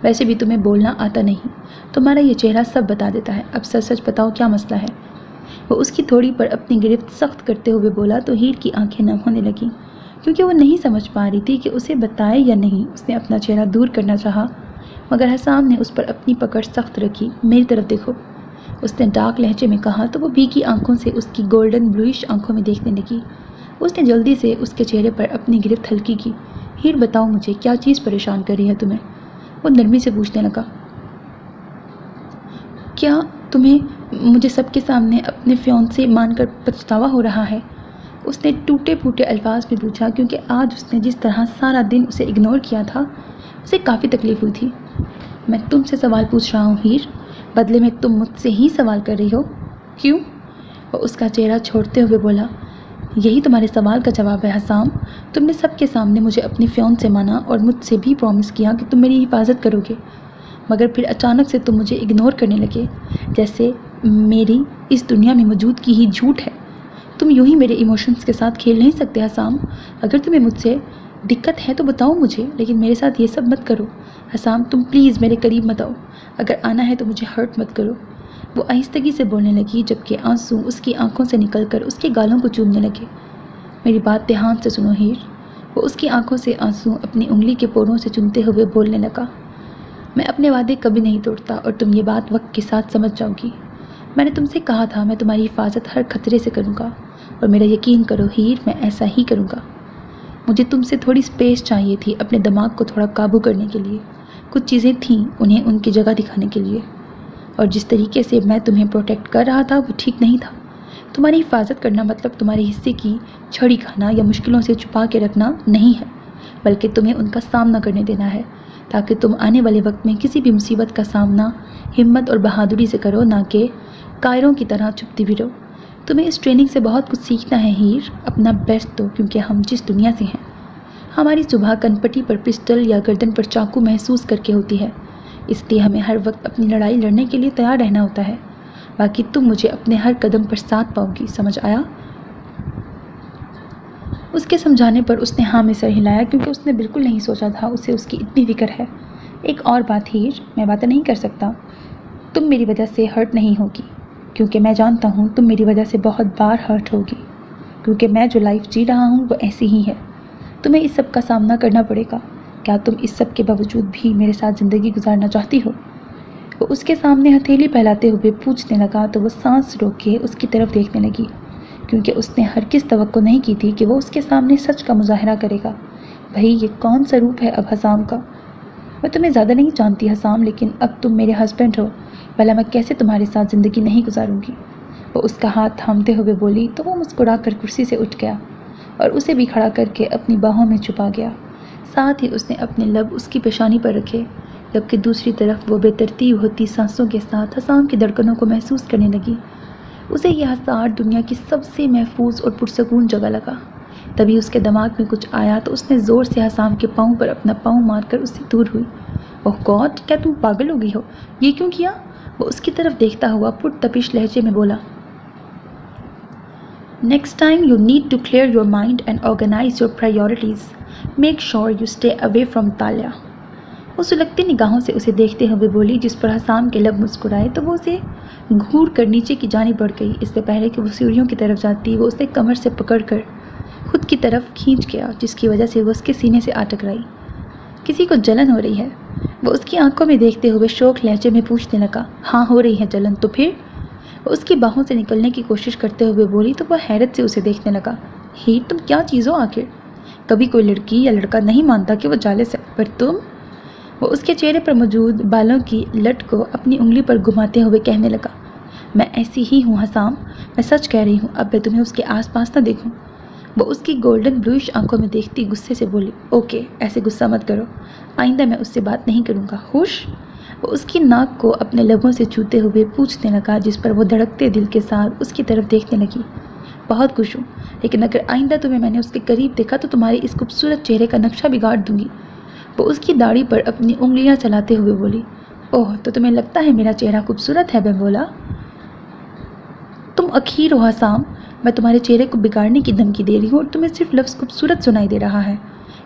ویسے بھی تمہیں بولنا آتا نہیں، تمہارا یہ چہرہ سب بتا دیتا ہے، اب سچ سچ بتاؤ کیا مسئلہ ہے؟ وہ اس کی تھوڑی پر اپنی گرفت سخت کرتے ہوئے بولا تو ہیر کی آنکھیں نم ہونے لگیں کیونکہ وہ نہیں سمجھ پا رہی تھی کہ اسے بتائے یا نہیں۔ اس نے اپنا چہرہ دور کرنا چاہا مگر حسام نے اس پر اپنی پکڑ سخت رکھی۔ میری طرف دیکھو، اس نے ڈارک لہجے میں کہا تو وہ بھیگی آنکھوں سے اس کی گولڈن بلوئش آنکھوں میں دیکھنے لگی۔ اس نے جلدی سے اس کے چہرے پر اپنی گرفت ہلکی کی۔ ہیر بتاؤ مجھے کیا چیز پریشان کر رہی ہے تمہیں؟ وہ نرمی سے پوچھنے لگا۔ کیا تمہیں مجھے سب کے سامنے اپنے فیونسے مان کر پچھتاوا ہو رہا ہے؟ اس نے ٹوٹے پھوٹے الفاظ میں پوچھا کیونکہ آج اس نے جس طرح سارا دن اسے اگنور کیا تھا اسے کافی تکلیف ہوئی تھی۔ میں تم سے سوال پوچھ رہا ہوں ہیر، بدلے میں تم مجھ سے ہی سوال کر رہی ہو، کیوں؟ وہ اس کا چہرہ چھوڑتے ہوئے بولا، یہی تمہارے سوال کا جواب ہے حسام۔ تم نے سب کے سامنے مجھے اپنی فیون سے مانا اور مجھ سے بھی پرومس کیا کہ تم میری حفاظت کرو گے، مگر پھر اچانک سے تم مجھے اگنور کرنے لگے، جیسے میری اس دنیا میں موجود کی ہی جھوٹ ہے۔ تم یوں ہی میرے ایموشنز کے ساتھ کھیل نہیں سکتے حسام۔ اگر تمہیں مجھ سے دقت ہے تو بتاؤ مجھے، لیکن میرے ساتھ یہ سب مت کرو۔ حسام تم پلیز میرے قریب مت آؤ، اگر آنا ہے تو مجھے ہرٹ مت کرو۔ وہ آہستگی سے بولنے لگی جبکہ آنسو اس کی آنکھوں سے نکل کر اس کے گالوں کو چومنے لگے۔ میری بات دھیان سے سنو ہیر۔ وہ اس کی آنکھوں سے آنسو اپنی انگلی کے پوروں سے چنتے ہوئے بولنے لگا، میں اپنے وعدے کبھی نہیں توڑتا اور تم یہ بات وقت کے ساتھ سمجھ جاؤ گی۔ میں نے تم سے کہا تھا میں تمہاری حفاظت ہر خطرے سے کروں گا، اور میرا یقین کرو ہیر، میں ایسا ہی کروں گا۔ مجھے تم سے تھوڑی سپیس چاہیے تھی اپنے دماغ کو تھوڑا قابو کرنے کے لیے، کچھ چیزیں تھیں انہیں ان کی جگہ دکھانے کے لیے، اور جس طریقے سے میں تمہیں پروٹیکٹ کر رہا تھا وہ ٹھیک نہیں تھا۔ تمہاری حفاظت کرنا مطلب تمہارے حصے کی چھڑی کھانا یا مشکلوں سے چھپا کے رکھنا نہیں ہے، بلکہ تمہیں ان کا سامنا کرنے دینا ہے، تاکہ تم آنے والے وقت میں کسی بھی مصیبت کا سامنا ہمت اور بہادری سے کرو، نہ کہ کائروں کی طرح چھپتی بھی رہو۔ تمہیں اس ٹریننگ سے بہت کچھ سیکھنا ہے ہیر، اپنا بیسٹ دو، کیونکہ ہم جس دنیا سے ہیں ہماری صبح کنپٹی پر پسٹل یا گردن پر چاقو محسوس کر کے ہوتی ہے، اس لیے ہمیں ہر وقت اپنی لڑائی لڑنے کے لیے تیار رہنا ہوتا ہے۔ باقی تم مجھے اپنے ہر قدم پر ساتھ پاؤ گی، سمجھ آیا؟ اس کے سمجھانے پر اس نے ہاں میں سر ہلایا، کیونکہ اس نے بالکل نہیں سوچا تھا اسے اس کی اتنی فکر ہے۔ ایک اور بات ہیر، میں باتیں نہیں کر سکتا، تم میری وجہ سے ہرٹ نہیں ہوگی، کیونکہ میں جانتا ہوں تم میری وجہ سے بہت بار ہرٹ ہوگی، کیونکہ میں جو لائف جی رہا ہوں وہ ایسی ہی ہے۔ تمہیں اس سب کا سامنا کرنا پڑے گا، کیا تم اس سب کے باوجود بھی میرے ساتھ زندگی گزارنا چاہتی ہو؟ وہ اس کے سامنے ہتھیلی پھیلاتے ہوئے پوچھنے لگا تو وہ سانس روک کے اس کی طرف دیکھنے لگی، کیونکہ اس نے ہرگز توقع نہیں کی تھی کہ وہ اس کے سامنے سچ کا مظاہرہ کرے گا۔ بھائی یہ کون سا روپ ہے اب حسام کا؟ میں تمہیں زیادہ نہیں جانتی حسام، لیکن اب تم میرے ہسبینڈ ہو، بھلا میں کیسے تمہارے ساتھ زندگی نہیں گزاروں گی؟ وہ اس کا ہاتھ تھامتے ہوئے بولی تو وہ مسکرا کر کرسی سے اٹھ گیا اور اسے بھی کھڑا کر کے اپنی باہوں میں چھپا گیا۔ ساتھ ہی اس نے اپنے لب اس کی پیشانی پر رکھے، جبکہ دوسری طرف وہ بے ترتیب ہوتی سانسوں کے ساتھ حسام کی دھڑکنوں کو محسوس کرنے لگی۔ اسے یہ حسار دنیا کی سب سے محفوظ اور پرسکون جگہ لگا۔ تبھی اس کے دماغ میں کچھ آیا تو اس نے زور سے حسام کے پاؤں پر اپنا پاؤں مار کر اس سے دور ہوئی۔ اوہ گاڈ، کیا تم پاگل ہو گئی ہو؟ یہ کیوں کیا؟ وہ اس کی طرف دیکھتا ہوا پرتپش لہجے میں بولا، Next time you need to clear your mind and organize your priorities. Make sure you stay away from Talia. وہ سلگتی نگاہوں سے اسے دیکھتے ہوئے بولی، جس پر حسام کے لب مسکرائے تو وہ اسے گھور کر نیچے کی جانب بڑھ گئی۔ اس سے پہلے کہ وہ سیڑھیوں کی طرف جاتی وہ اسے کمر سے پکڑ کر خود کی طرف کھینچ گیا، جس کی وجہ سے وہ اس کے سینے سے آ ٹکرائی۔ کسی کو جلن ہو رہی ہے؟ وہ اس کی آنکھوں میں دیکھتے ہوئے شوق لہجے میں پوچھنے لگا۔ ہاں ہو رہی ہے جلن، تو پھر؟ وہ اس کی باہوں سے نکلنے کی کوشش کرتے ہوئے بولی تو وہ حیرت سے اسے دیکھنے لگا۔ ہیر تم کیا چیز ہو آخر؟ کبھی کوئی لڑکی یا لڑکا نہیں مانتا کہ وہ جالس ہے، پر تم؟ وہ اس کے چہرے پر موجود بالوں کی لٹ کو اپنی انگلی پر گھماتے ہوئے کہنے لگا، میں ایسی ہی ہوں حسام، میں سچ کہہ رہی ہوں، اب میں تمہیں اس کے آس پاس نہ دیکھوں۔ وہ اس کی گولڈن بلوئش آنکھوں میں دیکھتی غصے سے بولی، اوکے ایسے غصہ مت کرو، آئندہ میں اس سے بات نہیں کروں گا، خوش؟ وہ اس کی ناک کو اپنے لبوں سے چھوتے ہوئے پوچھنے لگا، جس پر وہ دھڑکتے دل کے ساتھ اس کی طرف دیکھنے لگی۔ بہت خوش ہوں، لیکن اگر آئندہ تمہیں میں نے اس کے قریب دیکھا تو تمہارے اس خوبصورت چہرے کا نقشہ بگاڑ دوں گی۔ وہ اس کی داڑھی پر اپنی انگلیاں چلاتے ہوئے بولی، اوہ تو تمہیں لگتا ہے میرا چہرہ خوبصورت ہے؟ میں بولا، تم اخیر ہو حسام، میں تمہارے چہرے کو بگاڑنے کی دھمکی دے رہی ہوں اور تمہیں صرف لفظ خوبصورت سنائی دے رہا ہے۔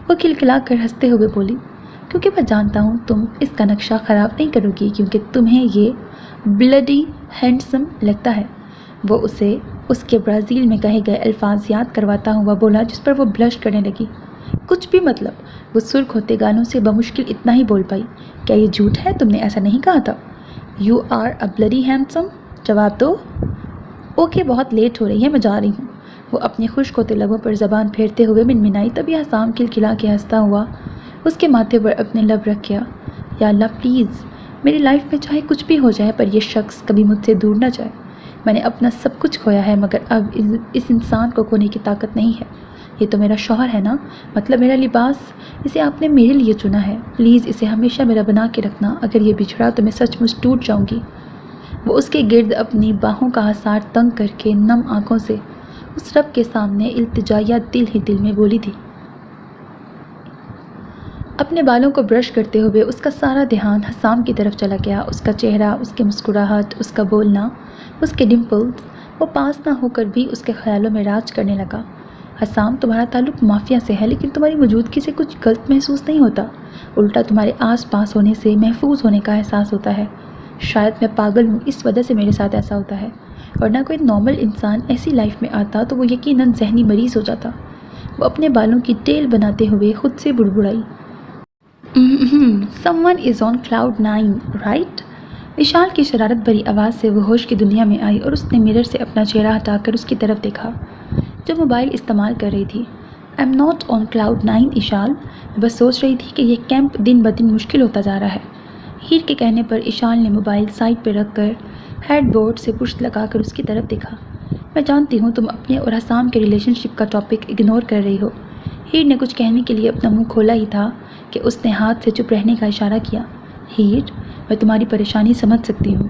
وہ کھلکھلا کر ہنستے ہوئے بولی، کیونکہ میں جانتا ہوں تم اس کا نقشہ خراب نہیں کرو گی، کیونکہ تمہیں یہ بلڈی ہینڈسم لگتا ہے۔ وہ اسے اس کے برازیل میں کہے گئے الفاظ یاد کرواتا ہوا بولا، جس پر وہ بلش کرنے لگی۔ کچھ بھی مطلب؟ وہ سرخ ہوتے گانوں سے بمشکل اتنا ہی بول پائی، کیا یہ جھوٹ ہے؟ تم نے ایسا نہیں کہا تھا۔ You are a bloody handsome, جواب دو۔ اوکے بہت لیٹ ہو رہی ہے، میں جا رہی ہوں۔ وہ اپنے خشک ہوتے لبوں پر زبان پھیرتے ہوئے منمنائی، تبھی حسام کھلکھلا کے ہنستا ہوا اس کے ماتھے پر اپنے لب رکھ گیا۔ یا اللہ پلیز، میری لائف میں چاہے کچھ بھی ہو جائے پر یہ شخص کبھی مجھ سے دور نہ جائے۔ میں نے اپنا سب کچھ کھویا ہے، مگر اب اس انسان کو کھونے کی طاقت نہیں ہے۔ یہ تو میرا شوہر ہے نا، مطلب میرا لباس، اسے آپ نے میرے لیے چنا ہے، پلیز اسے ہمیشہ میرا بنا کے رکھنا، اگر یہ بچھڑا تو میں سچ مچ ٹوٹ جاؤں گی۔ وہ اس کے گرد اپنی باہوں کا حصار تنگ کر کے نم آنکھوں سے اس رب کے سامنے التجائیہ دل ہی دل میں بولی تھی۔ اپنے بالوں کو برش کرتے ہوئے اس کا سارا دھیان حسام کی طرف چلا گیا، اس کا چہرہ، اس کی مسکراہٹ، اس کا بولنا، اس کے ڈمپلز، وہ پاس نہ ہو کر بھی اس کے خیالوں میں راج کرنے لگا۔ حسام، تمہارا تعلق مافیا سے ہے لیکن تمہاری موجودگی سے کچھ غلط محسوس نہیں ہوتا، الٹا تمہارے آس پاس ہونے سے محفوظ ہونے کا احساس ہوتا ہے۔ شاید میں پاگل ہوں، اس وجہ سے میرے ساتھ ایسا ہوتا ہے، ورنہ کوئی نارمل انسان ایسی لائف میں آتا تو وہ یقیناً ذہنی مریض ہو جاتا۔ وہ اپنے بالوں کی ٹیل بناتے ہوئے خود سے بڑبڑائی۔ Someone is on cloud 9, right؟ وشال کی شرارت بھری آواز سے وہ ہوش کی دنیا میں آئی اور اس نے مرر سے اپنا چہرہ ہٹا کر اس کی طرف دیکھا جو موبائل استعمال کر رہی تھی۔ I'm not on cloud 9 اشال، میں بس سوچ رہی تھی کہ یہ کیمپ دن بدن مشکل ہوتا جا رہا ہے۔ ہیر کے کہنے پر اشال نے موبائل سائڈ پہ رکھ کر ہیڈ بورڈ سے پشت لگا کر اس کی طرف دیکھا۔ میں جانتی ہوں تم اپنے اور حسام کے ریلیشن شپ کا ٹاپک اگنور کر رہی ہو۔ ہیر نے کچھ کہنے کے لیے اپنا منہ کھولا ہی تھا کہ اس نے ہاتھ سے چپ رہنے کا اشارہ کیا۔ ہیر، میں تمہاری پریشانی سمجھ سکتی ہوں،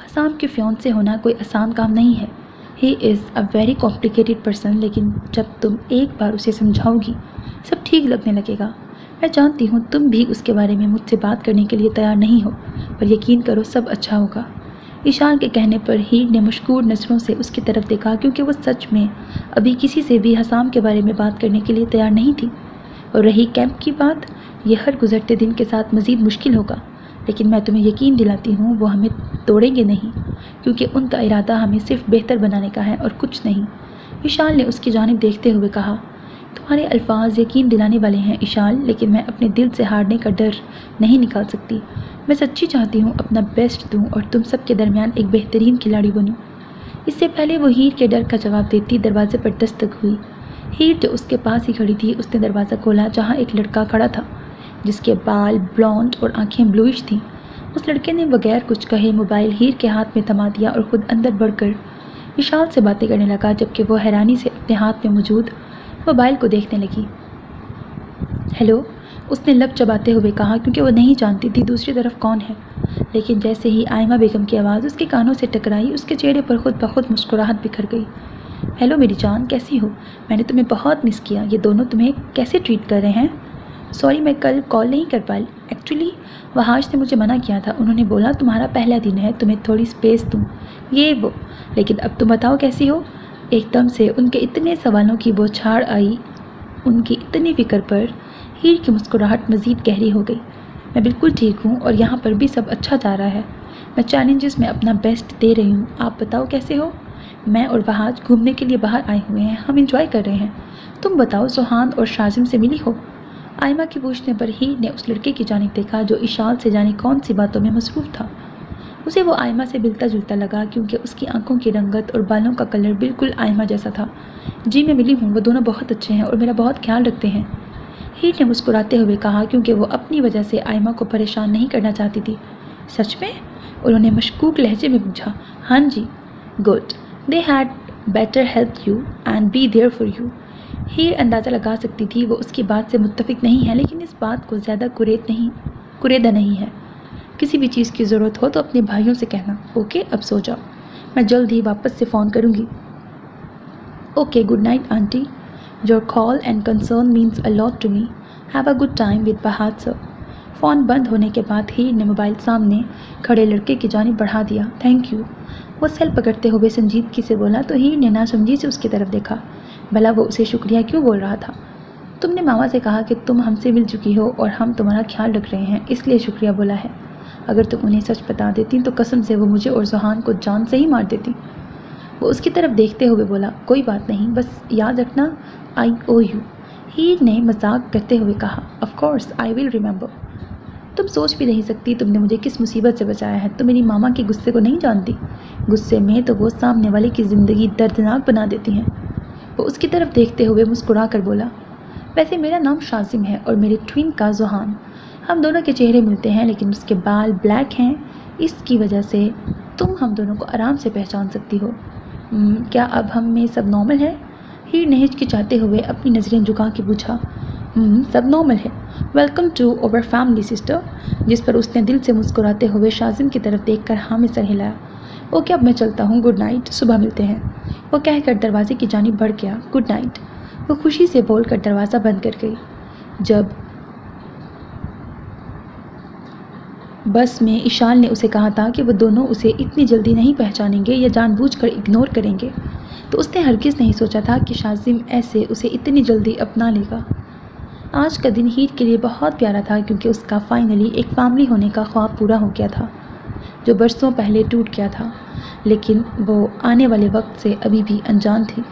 حسام کے فیونسے ہونا کوئی آسان کام نہیں ہے۔ ہی از اے ویری کمپلیکیٹڈ پرسن، لیکن جب تم ایک بار اسے سمجھاؤ گی سب ٹھیک لگنے لگے گا۔ میں جانتی ہوں تم بھی اس کے بارے میں مجھ سے بات کرنے کے لیے تیار نہیں ہو، پر یقین کرو سب اچھا ہوگا۔ اشال کے کہنے پر ہیر نے مشکور نظروں سے اس کی طرف دیکھا کیونکہ وہ سچ میں ابھی کسی سے بھی حسام کے بارے میں بات کرنے کے لیے تیار نہیں تھی۔ اور رہی کیمپ کی بات، یہ ہر گزرتے دن کے ساتھ مزید مشکل ہوگا، لیکن میں تمہیں یقین دلاتی ہوں وہ ہمیں توڑیں گے نہیں، کیونکہ ان کا ارادہ ہمیں صرف بہتر بنانے کا ہے اور کچھ نہیں۔ اشال نے اس کی جانب دیکھتے ہوئے کہا، تمہارے الفاظ یقین دلانے والے ہیں اشال، لیکن میں اپنے دل سے ہارنے کا ڈر نہیں نکال سکتی۔ میں سچی چاہتی ہوں اپنا بیسٹ دوں اور تم سب کے درمیان ایک بہترین کھلاڑی بنوں۔ اس سے پہلے وہ ہیر کے ڈر کا جواب دیتی دروازے پر دستک ہوئی۔ ہیر جو اس کے پاس ہی کھڑی تھی، اس نے دروازہ کھولا جہاں ایک لڑکا کھڑا تھا جس کے بال بلونڈ اور آنکھیں بلوئش تھیں۔ اس لڑکے نے بغیر کچھ کہے موبائل ہیر کے ہاتھ میں تھما دیا اور خود اندر بڑھ کر اشال سے باتیں کرنے لگا، جبکہ وہ حیرانی سے اپنے ہاتھ میں موجود موبائل کو دیکھنے لگی۔ ہیلو، اس نے لب چباتے ہوئے کہا کیونکہ وہ نہیں جانتی تھی دوسری طرف کون ہے، لیکن جیسے ہی آئمہ بیگم کی آواز اس کے کانوں سے ٹکرائی اس کے چہرے پر خود بخود مسکراہٹ بکھر گئی۔ ہیلو میری جان، کیسی ہو؟ میں نے تمہیں بہت مس کیا۔ یہ دونوں تمہیں کیسے ٹریٹ کر رہے ہیں؟ سوری میں کل کال نہیں کر پائی، ایکچولی وحاش نے مجھے منع کیا تھا، انہوں نے بولا تمہارا پہلا دن ہے تمہیں تھوڑی سپیس دوں، یہ وہ، لیکن اب تم بتاؤ کیسی ہو؟ ایک دم سے ان کے اتنے سوالوں کی بوچھاڑ آئی، ان کی اتنی فکر پر ہیر کی مسکراہٹ مزید گہری ہو گئی۔ میں بالکل ٹھیک ہوں اور یہاں پر بھی سب اچھا جا رہا ہے، میں چیلنجز میں اپنا بیسٹ دے رہی ہوں، آپ بتاؤ کیسے ہو؟ میں اور وحاج گھومنے کے لیے باہر آئے ہوئے ہیں، ہم انجوائے کر رہے ہیں، تم بتاؤ سوہان اور شازم سے ملی ہو؟ آئمہ کے پوچھنے پر ہیر نے اس لڑکے کی جانب دیکھا جو اشال سے جانے کون سی باتوں میں مصروف تھا۔ اسے وہ آئمہ سے ملتا جلتا لگا کیونکہ اس کی آنکھوں کی رنگت اور بالوں کا کلر بالکل آئمہ جیسا تھا۔ جی میں ملی ہوں، وہ دونوں بہت اچھے ہیں اور میرا بہت خیال رکھتے ہیں، ہیر نے مسکراتے ہوئے کہا کیونکہ وہ اپنی وجہ سے آئمہ کو پریشان نہیں کرنا چاہتی تھی۔ سچ میں؟ انہوں نے مشکوک لہجے میں پوچھا۔ ہاں جی، good, they had better help you and be there for you. ہیر اندازہ لگا سکتی تھی وہ اس کی بات سے متفق نہیں ہے، لیکن اس بات کو زیادہ کریدہ نہیں ہے۔ کسی بھی چیز کی ضرورت ہو تو اپنے بھائیوں سے کہنا۔ اوکے اب سو جاؤ، میں جلد ہی واپس سے فون کروں گی۔ Okay, good night aunty, your call and concern means a lot to me, have a good time with بہاد سر۔ فون بند ہونے کے بعد ہیر نے موبائل سامنے کھڑے لڑکے کی جانب بڑھا دیا۔ تھینک یو، وہ سیل پکڑتے ہوئے سنجیدگی سے بولا تو ہیر نے ناسمجھی سے اس کی طرف دیکھا۔ بھلا وہ اسے شکریہ کیوں بول رہا تھا؟ تم نے ماما سے کہا کہ تم ہم سے مل چکی ہو اور ہم تمہارا خیال رکھ رہے ہیں، اس لیے شکریہ بولا ہے۔ اگر تم انہیں سچ بتا دیتی تو قسم سے وہ مجھے اور زوہان کو جان سے ہی مار دیتی۔ وہ اس کی طرف دیکھتے ہوئے بولا، کوئی بات نہیں، بس یاد رکھنا آئی او یو۔ ہیر نے مذاق کرتے ہوئے کہا، of course I will remember. تم سوچ بھی نہیں سکتی تم نے مجھے کس مصیبت سے بچایا ہے، تم میری ماما کے غصے کو نہیں جانتی، غصے میں تو وہ سامنے والے کی زندگی دردناک بنا دیتی ہیں۔ وہ اس کی طرف دیکھتے ہوئے مسکرا کر بولا، ویسے میرا نام شازم ہے اور میرے ٹوین کا زوہان، ہم دونوں کے چہرے ملتے ہیں لیکن اس کے بال بلیک ہیں، اس کی وجہ سے تم ہم دونوں کو آرام سے پہچان سکتی ہو۔ کیا اب ہم میں سب نارمل ہے؟ ہیر نے ہچکچاتے ہوئے اپنی نظریں جھکا کے پوچھا، سب نارمل ہے، welcome to our family sister, جس پر اس نے دل سے مسکراتے ہوئے شازم کی طرف دیکھ کر ہاں میں سر ہلایا۔ اوکے اب میں چلتا ہوں، گڈ نائٹ، صبح ملتے ہیں، وہ کہہ کر دروازے کی جانب بڑھ گیا۔ گڈ نائٹ، وہ خوشی سے بول کر دروازہ بند کر گئی۔ جب بس میں اشال نے اسے کہا تھا کہ وہ دونوں اسے اتنی جلدی نہیں پہچانیں گے یا جان بوجھ کر اگنور کریں گے، تو اس نے ہرگز نہیں سوچا تھا کہ شازم ایسے اسے اتنی جلدی اپنا لے گا۔ آج کا دن ہیر کے لیے بہت پیارا تھا کیونکہ اس کا فائنلی ایک فیملی ہونے کا خواب پورا ہو گیا تھا جو برسوں پہلے ٹوٹ گیا تھا، لیکن وہ آنے والے وقت سے ابھی بھی انجان تھی۔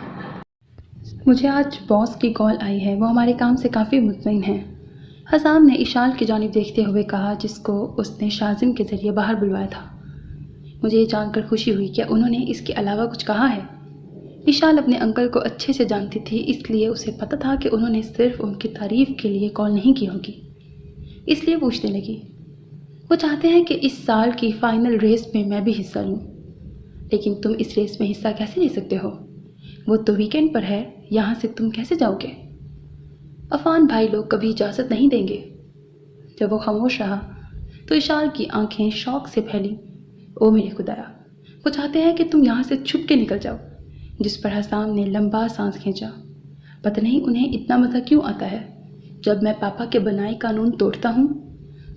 مجھے آج باس کی کال آئی ہے، وہ ہمارے کام سے کافی مطمئن ہیں، حسام نے اشال کی جانب دیکھتے ہوئے کہا جس کو اس نے شازم کے ذریعے باہر بلوایا تھا۔ مجھے یہ جان کر خوشی ہوئی کہ انہوں نے اس کے علاوہ کچھ کہا ہے۔ اشال اپنے انکل کو اچھے سے جانتی تھی، اس لیے اسے پتہ تھا کہ انہوں نے صرف ان کی تعریف کے لیے کال نہیں کی ہوگی، اس لیے پوچھنے لگی، وہ چاہتے ہیں کہ اس سال کی فائنل ریس میں میں بھی حصہ لوں، لیکن تم اس ریس میں حصہ کیسے لے سکتے ہو؟ وہ تو ویکینڈ پر ہے، یہاں سے تم کیسے جاؤ گے؟ عفان بھائی لوگ کبھی اجازت نہیں دیں گے۔ جب وہ خاموش رہا تو اشال کی آنکھیں شوق سے پھیلی۔ او میرے خدایا، وہ چاہتے ہیں کہ تم یہاں سے چھپ کے نکل جاؤ، جس پر حسام نے لمبا سانس کھینچا۔ پتہ نہیں انہیں اتنا مزہ کیوں آتا ہے جب میں پاپا کے بنائے قانون توڑتا ہوں۔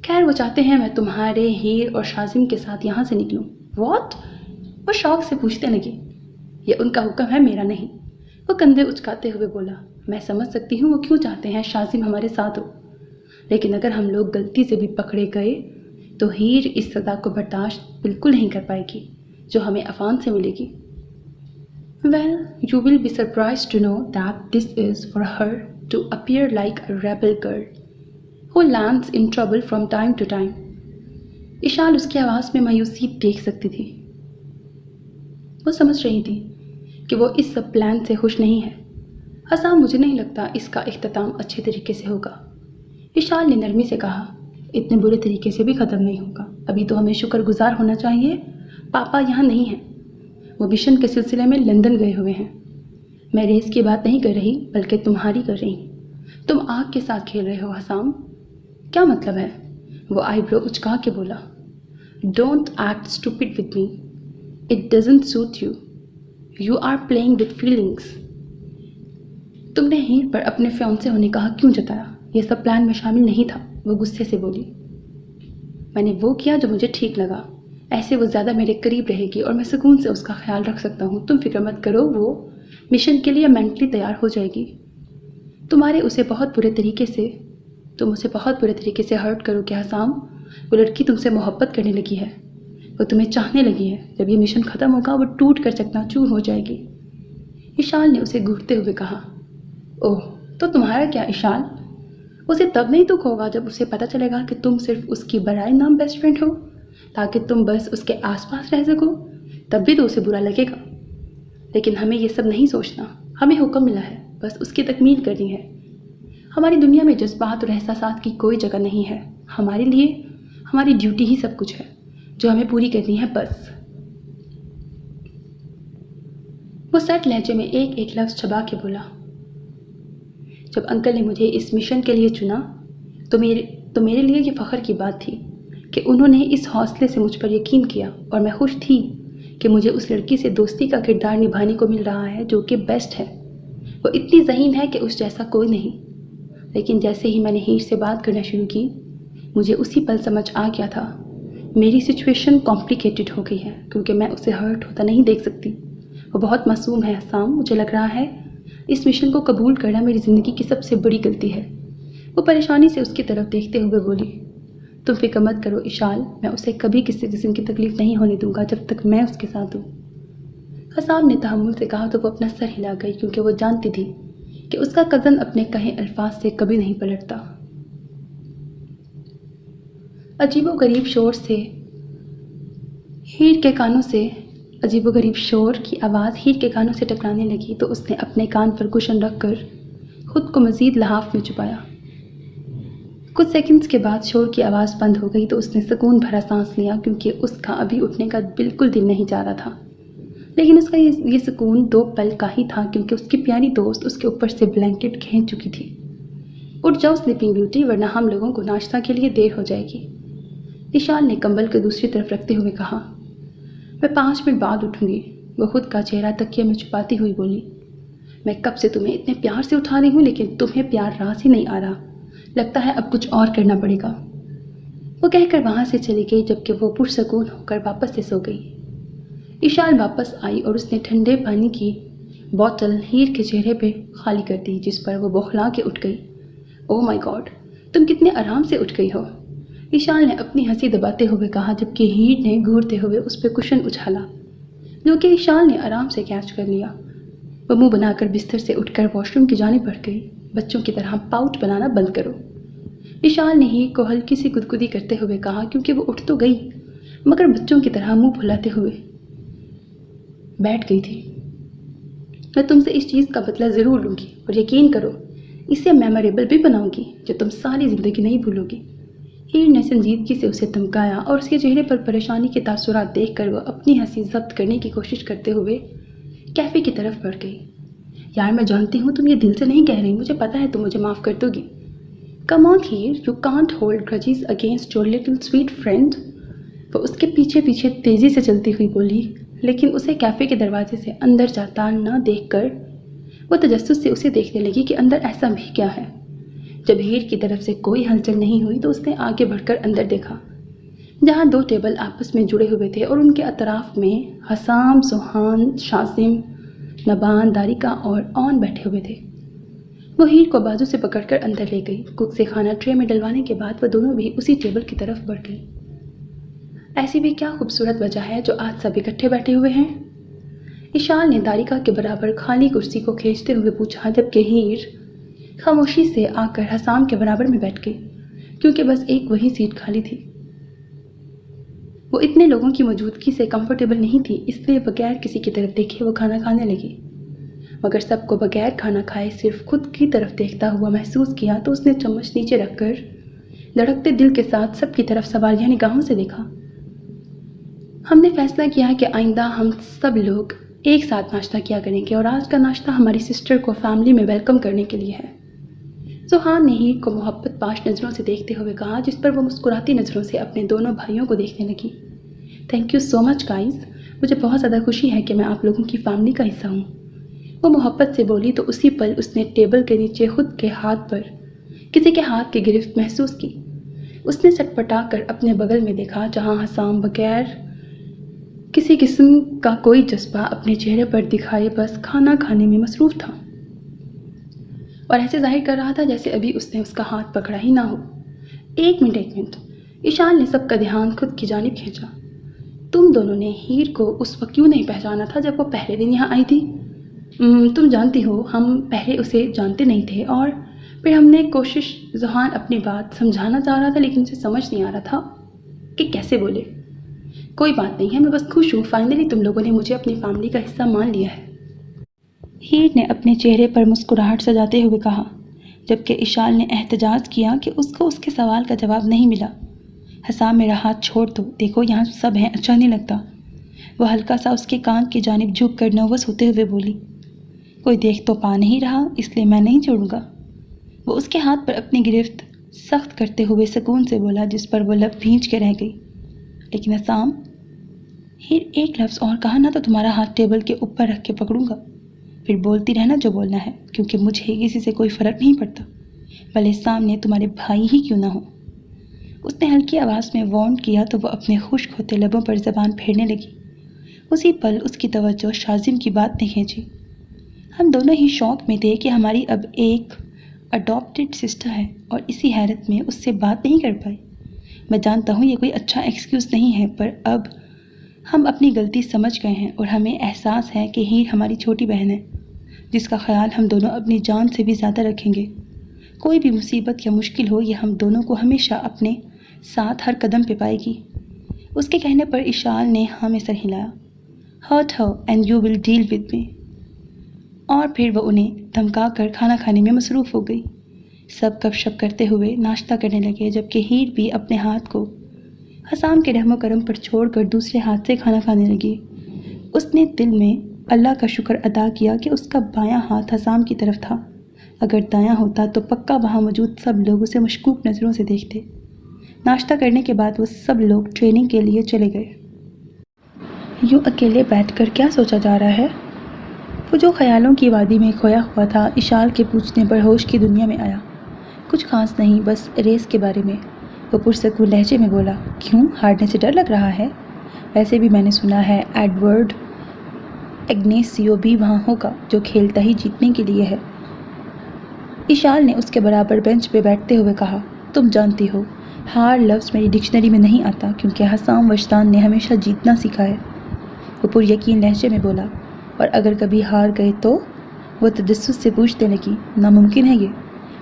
خیر وہ چاہتے ہیں میں تمہارے ہیر اور شازم کے ساتھ یہاں سے نکلوں۔ واٹ؟ وہ شوق سے پوچھنے لگی۔ یہ ان کا حکم ہے، میرا نہیں، وہ کندھے اچکاتے ہوئے بولا۔ میں سمجھ سکتی ہوں وہ کیوں چاہتے ہیں شازم ہمارے ساتھ ہو، لیکن اگر ہم لوگ غلطی سے بھی پکڑے گئے تو ہیر اس سزا کو برداشت بالکل نہیں کر پائے گی جو ہمیں عفان سے ملے گی۔ Well, you will be surprised to know that this is for her to appear like a rebel girl who lands in trouble from time to time. اشال اس کی آواز میں مایوسی دیکھ سکتی تھی۔ وہ سمجھ رہی تھی کہ وہ اس سب پلان سے خوش نہیں ہے۔ حسام مجھے نہیں لگتا اس کا اختتام اچھے طریقے سے ہوگا، اشال نے نرمی سے کہا۔ اتنے برے طریقے سے بھی ختم نہیں ہوگا، ابھی تو ہمیں شکر گزار ہونا چاہیے پاپا یہاں نہیں ہیں، وہ مشن کے سلسلے میں لندن گئے ہوئے ہیں۔ میں ریس کی بات نہیں کر رہی بلکہ تمہاری کر رہی ہوں، تم آگ کے ساتھ کھیل رہے ہو حسام۔ کیا مطلب ہے؟ وہ آئی برو اچکا کے بولا۔ Don't act stupid with me, it doesn't suit you, you are playing with feelings. تم نے ہیر پر اپنے فیانسے ہونے کا حق کیوں جتایا؟ یہ سب پلان میں شامل نہیں تھا، وہ غصے سے بولی۔ میں نے وہ کیا جو مجھے ٹھیک لگا، ایسے وہ زیادہ میرے قریب رہے گی اور میں سکون سے اس کا خیال رکھ سکتا ہوں۔ تم فکر مت کرو، وہ مشن کے لیے مینٹلی تیار ہو جائے گی۔ تم اسے بہت برے طریقے سے ہرٹ کرو کہ حسام، وہ لڑکی تم سے محبت کرنے لگی ہے، وہ تمہیں چاہنے لگی ہے، جب یہ مشن ختم ہوگا وہ ٹوٹ کر چکنا چور ہو جائے گی۔ اشال نے اسے گھورتے ہوئے کہا۔ اوہ تو تمہارا کیا اشال؟ اسے تب نہیں دکھ ہوگا جب اسے پتہ چلے گا کہ تم صرف اس کی برائے نام بیسٹ فرینڈ ہو تاکہ تم بس اس کے آس پاس رہ سکو، تب بھی تو اسے برا لگے گا۔ لیکن ہمیں یہ سب نہیں سوچنا، ہمیں حکم ملا ہے، بس اس کی تکمیل کرنی ہے۔ ہماری دنیا میں جذبات اور احساسات کی کوئی جگہ نہیں ہے، ہمارے لیے ہماری ڈیوٹی ہی سب کچھ ہے جو ہمیں پوری کرنی ہے بس۔ وہ سٹ لہجے میں ایک ایک لفظ چبا کے بولا۔ جب انکل نے مجھے اس مشن کے لیے چنا تو میرے لیے یہ فخر کی بات تھی کہ انہوں نے اس حوصلے سے مجھ پر یقین کیا، اور میں خوش تھی کہ مجھے اس لڑکی سے دوستی کا کردار نبھانے کو مل رہا ہے جو کہ بیسٹ ہے۔ وہ اتنی ذہین ہے کہ اس جیسا کوئی نہیں۔ لیکن جیسے ہی میں نے ہیر سے بات کرنا شروع کی، مجھے اسی پل سمجھ آ گیا تھا میری سچویشن کمپلیکیٹڈ ہو گئی ہے، کیونکہ میں اسے ہرٹ ہوتا نہیں دیکھ سکتی۔ وہ بہت معصوم ہے حسام، مجھے لگ رہا ہے اس مشن کو قبول کرنا میری زندگی کی سب سے بڑی غلطی ہے۔ وہ پریشانی سے اس کی طرف دیکھتے ہوئے بولی۔ تم فکر مت کرو اشال، میں اسے کبھی کسی قسم کی تکلیف نہیں ہونے دوں گا جب تک میں اس کے ساتھ ہوں۔ حسام نے تحمل سے کہا تو وہ اپنا سر ہلا گئی، کیونکہ وہ جانتی تھی کہ اس کا کزن اپنے کہے الفاظ سے کبھی نہیں پلٹتا۔ عجیب و غریب شور کی آواز ہیر کے کانوں سے ٹکرانے لگی تو اس نے اپنے کان پر کشن رکھ کر خود کو مزید لحاف میں چھپایا۔ کچھ سیکنڈز کے بعد شور کی آواز بند ہو گئی تو اس نے سکون بھرا سانس لیا، کیونکہ اس کا ابھی اٹھنے کا بالکل دل نہیں چاہ رہا تھا۔ لیکن اس کا یہ سکون 2 پل کا ہی تھا کیونکہ اس کی پیاری دوست اس کے اوپر سے بلینکٹ کھینچ چکی تھی۔ اٹھ جاؤ سلیپنگ بیوٹی، ورنہ ہم لوگوں کو ناشتہ کے لیے دیر ہو جائے گی، ایشان نے کمبل کو دوسری طرف رکھتے ہوئے کہا۔ میں 5 منٹ بعد اٹھوں گی، وہ خود کا چہرہ تکیے میں چھپاتی ہوئی بولی۔ میں کب سے تمہیں اتنے پیار سے اٹھا رہی ہوں لیکن تمہیں پیار راس ہی نہیں آ رہا، لگتا ہے اب کچھ اور کرنا پڑے گا، وہ کہہ کر وہاں سے چلی گئی جبکہ وہ پرسکون ہو کر واپس سے سو گئی۔ ایشان واپس آئی اور اس نے ٹھنڈے پانی کی بوتل ہیر کے چہرے پہ خالی کر دی، جس پر وہ بوکھلا کے اٹھ گئی۔ اوہ مائی گاڈ، تم کتنے آرام سے اٹھ گئی ہو، ایشان نے اپنی ہنسی دباتے ہوئے کہا جبکہ ہیر نے گھورتے ہوئے اس پہ کشن اچھالا جو کہ ایشان نے آرام سے کیچ کر لیا۔ وہ منہ بنا کر بستر سے اٹھ کر واش روم کی جانب بڑھ گئی۔ بچوں کی طرح پاؤٹ بنانا بند کرو، ایشان نے ہیر کو ہلکی سی گدگدی کرتے ہوئے کہا کیونکہ وہ اٹھ تو گئی مگر بچوں کی طرح منہ پھلاتے ہوئے بیٹھ گئی تھی۔ میں تم سے اس چیز کا بدلہ ضرور لوں گی اور یقین کرو اسے میموریبل بھی بناؤں گی جو تم ساری زندگی نہیں بھولو گی، ہیر نے سنجیدگی سے اسے دھمکایا اور اس کے چہرے پر پریشانی کے تاثرات دیکھ کر وہ اپنی ہنسی ضبط کرنے کی کوشش کرتے ہوئے کیفے کی طرف بڑھ گئی۔ یار میں جانتی ہوں تم یہ دل سے نہیں کہہ رہی، مجھے پتا ہے تم مجھے معاف کر دو گی۔ Come on here, you can't hold grudges against your little sweet friend, وہ اس کے پیچھے پیچھے تیزی سے چلتی ہوئی بولی، لیکن اسے کیفے کے دروازے سے اندر جاتا نہ دیکھ کر وہ تجسس سے اسے دیکھنے لگی کہ اندر ایسا بھی کیا ہے۔ جب ہیر کی طرف سے کوئی ہلچل نہیں ہوئی تو اس نے آگے بڑھ کر اندر دیکھا جہاں 2 ٹیبل آپس میں جڑے ہوئے تھے اور ان کے اطراف میں حسام، سوہان، شاسم، نبان، داریکا اور اون بیٹھے ہوئے تھے۔ وہ ہیر کو بازو سے پکڑ کر اندر لے گئی۔ کک سے کھانا ٹرے میں ڈلوانے کے بعد وہ دونوں بھی اسی ٹیبل کی طرف بڑھ گئی۔ ایسی بھی کیا خوبصورت وجہ ہے جو آج سب اکٹھے بیٹھے ہوئے ہیں، ایشان نے داریکا کے برابر خالی کرسی کو کھینچتے ہوئے پوچھا جبکہ ہیر خاموشی سے آ کر حسام کے برابر میں بیٹھ گئی کیونکہ بس ایک وہی سیٹ خالی تھی۔ وہ اتنے لوگوں کی موجودگی سے کمفرٹیبل نہیں تھی، اس لیے بغیر کسی کی طرف دیکھے وہ کھانا کھانے لگی، مگر سب کو بغیر کھانا کھائے صرف خود کی طرف دیکھتا ہوا محسوس کیا تو اس نے چمچ نیچے رکھ کر دھڑکتے دل کے ساتھ سب کی طرف سوالیہ نگاہوں سے دیکھا۔ ہم نے فیصلہ کیا کہ آئندہ ہم سب لوگ ایک ساتھ ناشتہ کیا کریں گے اور آج کا ناشتہ ہماری سسٹر کو فیملی میں ویلکم کرنے کے لیے ہے، سوہان نے ہیر کو محبت پاش نظروں سے دیکھتے ہوئے کہا جس پر وہ مسکراتی نظروں سے اپنے دونوں بھائیوں کو دیکھنے لگی۔ Thank you so much guys, مجھے بہت زیادہ خوشی ہے کہ میں آپ لوگوں کی فیملی کا حصہ ہوں، وہ محبت سے بولی تو اسی پل اس نے ٹیبل کے نیچے خود کے ہاتھ پر کسی کے ہاتھ کی گرفت محسوس کی۔ اس نے سٹپٹا کر اپنے بغل میں دیکھا جہاں حسام بغیر کسی قسم کا کوئی جذبہ اپنے چہرے پر دکھائے بس کھانا کھانے میں مصروف تھا اور ایسے ظاہر کر رہا تھا جیسے ابھی اس نے اس کا ہاتھ پکڑا ہی نہ ہو۔ ایک منٹ، ایشان نے سب کا دھیان خود کی جانب کھینچا۔ تم دونوں نے ہیر کو اس وقت کیوں نہیں پہچانا تھا جب وہ پہلے دن یہاں آئی تھی؟ تم جانتی ہو ہم پہلے اسے جانتے نہیں تھے اور پھر ہم نے کوشش، ذوحان اپنی بات سمجھانا چاہ رہا تھا لیکن اسے سمجھ نہیں آ رہا تھا کہ کیسے بولے۔ کوئی بات نہیں ہے، میں بس خوش ہوں فائنلی تم لوگوں نے مجھے اپنی فیملی کا حصہ مان لیا ہے، ہیر نے اپنے چہرے پر مسکراہٹ سجاتے ہوئے کہا جبکہ ایشان نے احتجاج کیا کہ اس کو اس کے سوال کا جواب نہیں ملا۔ حسام میرا ہاتھ چھوڑ دو، دیکھو یہاں سب ہیں، اچھا نہیں لگتا، وہ ہلکا سا اس کے کان کی جانب جھک کر نروس ہوتے ہوئے بولی۔ کوئی دیکھ تو پا نہیں رہا اس لیے میں نہیں چھوڑوں گا، وہ اس کے ہاتھ پر اپنی گرفت سخت کرتے ہوئے سکون سے بولا جس پر وہ لب بھینچ کے رہ گئی۔ لیکن حسام، ہیر ایک لفظ اور کہا نہ تو تمہارا ہاتھ ٹیبل کے اوپر رکھ کے پکڑوں گا، پھر بولتی رہنا جو بولنا ہے کیونکہ مجھے کسی سے کوئی فرق نہیں پڑتا، بھلے سامنے تمہارے بھائی ہی کیوں نہ ہو، اس نے ہلکی آواز میں وارن کیا تو وہ اپنے خشک ہوتے لبوں پر زبان پھیرنے لگی۔ اسی پل اس کی توجہ شازم کی بات نے کھینچی۔ ہم دونوں ہی شوق میں تھے کہ ہماری اب ایک اڈاپٹڈ سسٹر ہے اور اسی حیرت میں اس سے بات نہیں کر پائی۔ میں جانتا ہوں یہ کوئی اچھا ایکسکیوز نہیں ہے پر اب ہم اپنی غلطی سمجھ گئے ہیں اور ہمیں احساس ہے کہ ہیر ہماری چھوٹی بہن ہے جس کا خیال ہم دونوں اپنی جان سے بھی زیادہ رکھیں گے۔ کوئی بھی مصیبت یا مشکل ہو یہ ہم دونوں کو ہمیشہ اپنے ساتھ ہر قدم پہ پائے گی۔ اس کے کہنے پر ایشان نے ہاں میں سر ہلایا۔ Hurt her and you will deal with me, اور پھر وہ انہیں دھمکا کر کھانا کھانے میں مصروف ہو گئی۔ سب گپ شپ کرتے ہوئے ناشتہ کرنے لگے جبکہ ہیر بھی اپنے ہاتھ کو حسام کے رحم و کرم پر چھوڑ کر دوسرے ہاتھ سے کھانا کھانے لگی۔ اس نے دل میں اللہ کا شکر ادا کیا کہ اس کا بایاں ہاتھ حسام کی طرف تھا۔ اگر دایاں ہوتا تو پکا وہاں موجود سب لوگ اسے مشکوک نظروں سے دیکھتے۔ ناشتہ کرنے کے بعد وہ سب لوگ ٹریننگ کے لیے چلے گئے۔ یوں اکیلے بیٹھ کر کیا سوچا جا رہا ہے؟ وہ جو خیالوں کی وادی میں کھویا ہوا تھا، اشال کے پوچھنے پر ہوش کی دنیا میں آیا۔ کچھ خاص نہیں، بس ریس کے بارے میں، وہ پرسکون لہجے میں بولا۔ کیوں، ہارنے سے ڈر لگ رہا ہے؟ ویسے بھی میں نے سنا ہے ایڈورڈ اگنیسیو بھی وہاں ہوگا، جو کھیلتا ہی جیتنے کے لیے ہے۔ اشال نے اس کے برابر بینچ پہ بیٹھتے ہوئے کہا، تم جانتی ہو، ہار لفظ میری ڈکشنری میں نہیں آتا کیونکہ حسام وجدان نے ہمیشہ جیتنا سیکھا ہے، وہ پر یقین لہجے میں بولا۔ اور اگر کبھی ہار گئے تو؟ وہ تجسس سے پوچھنے لگی۔ ناممکن ہے یہ۔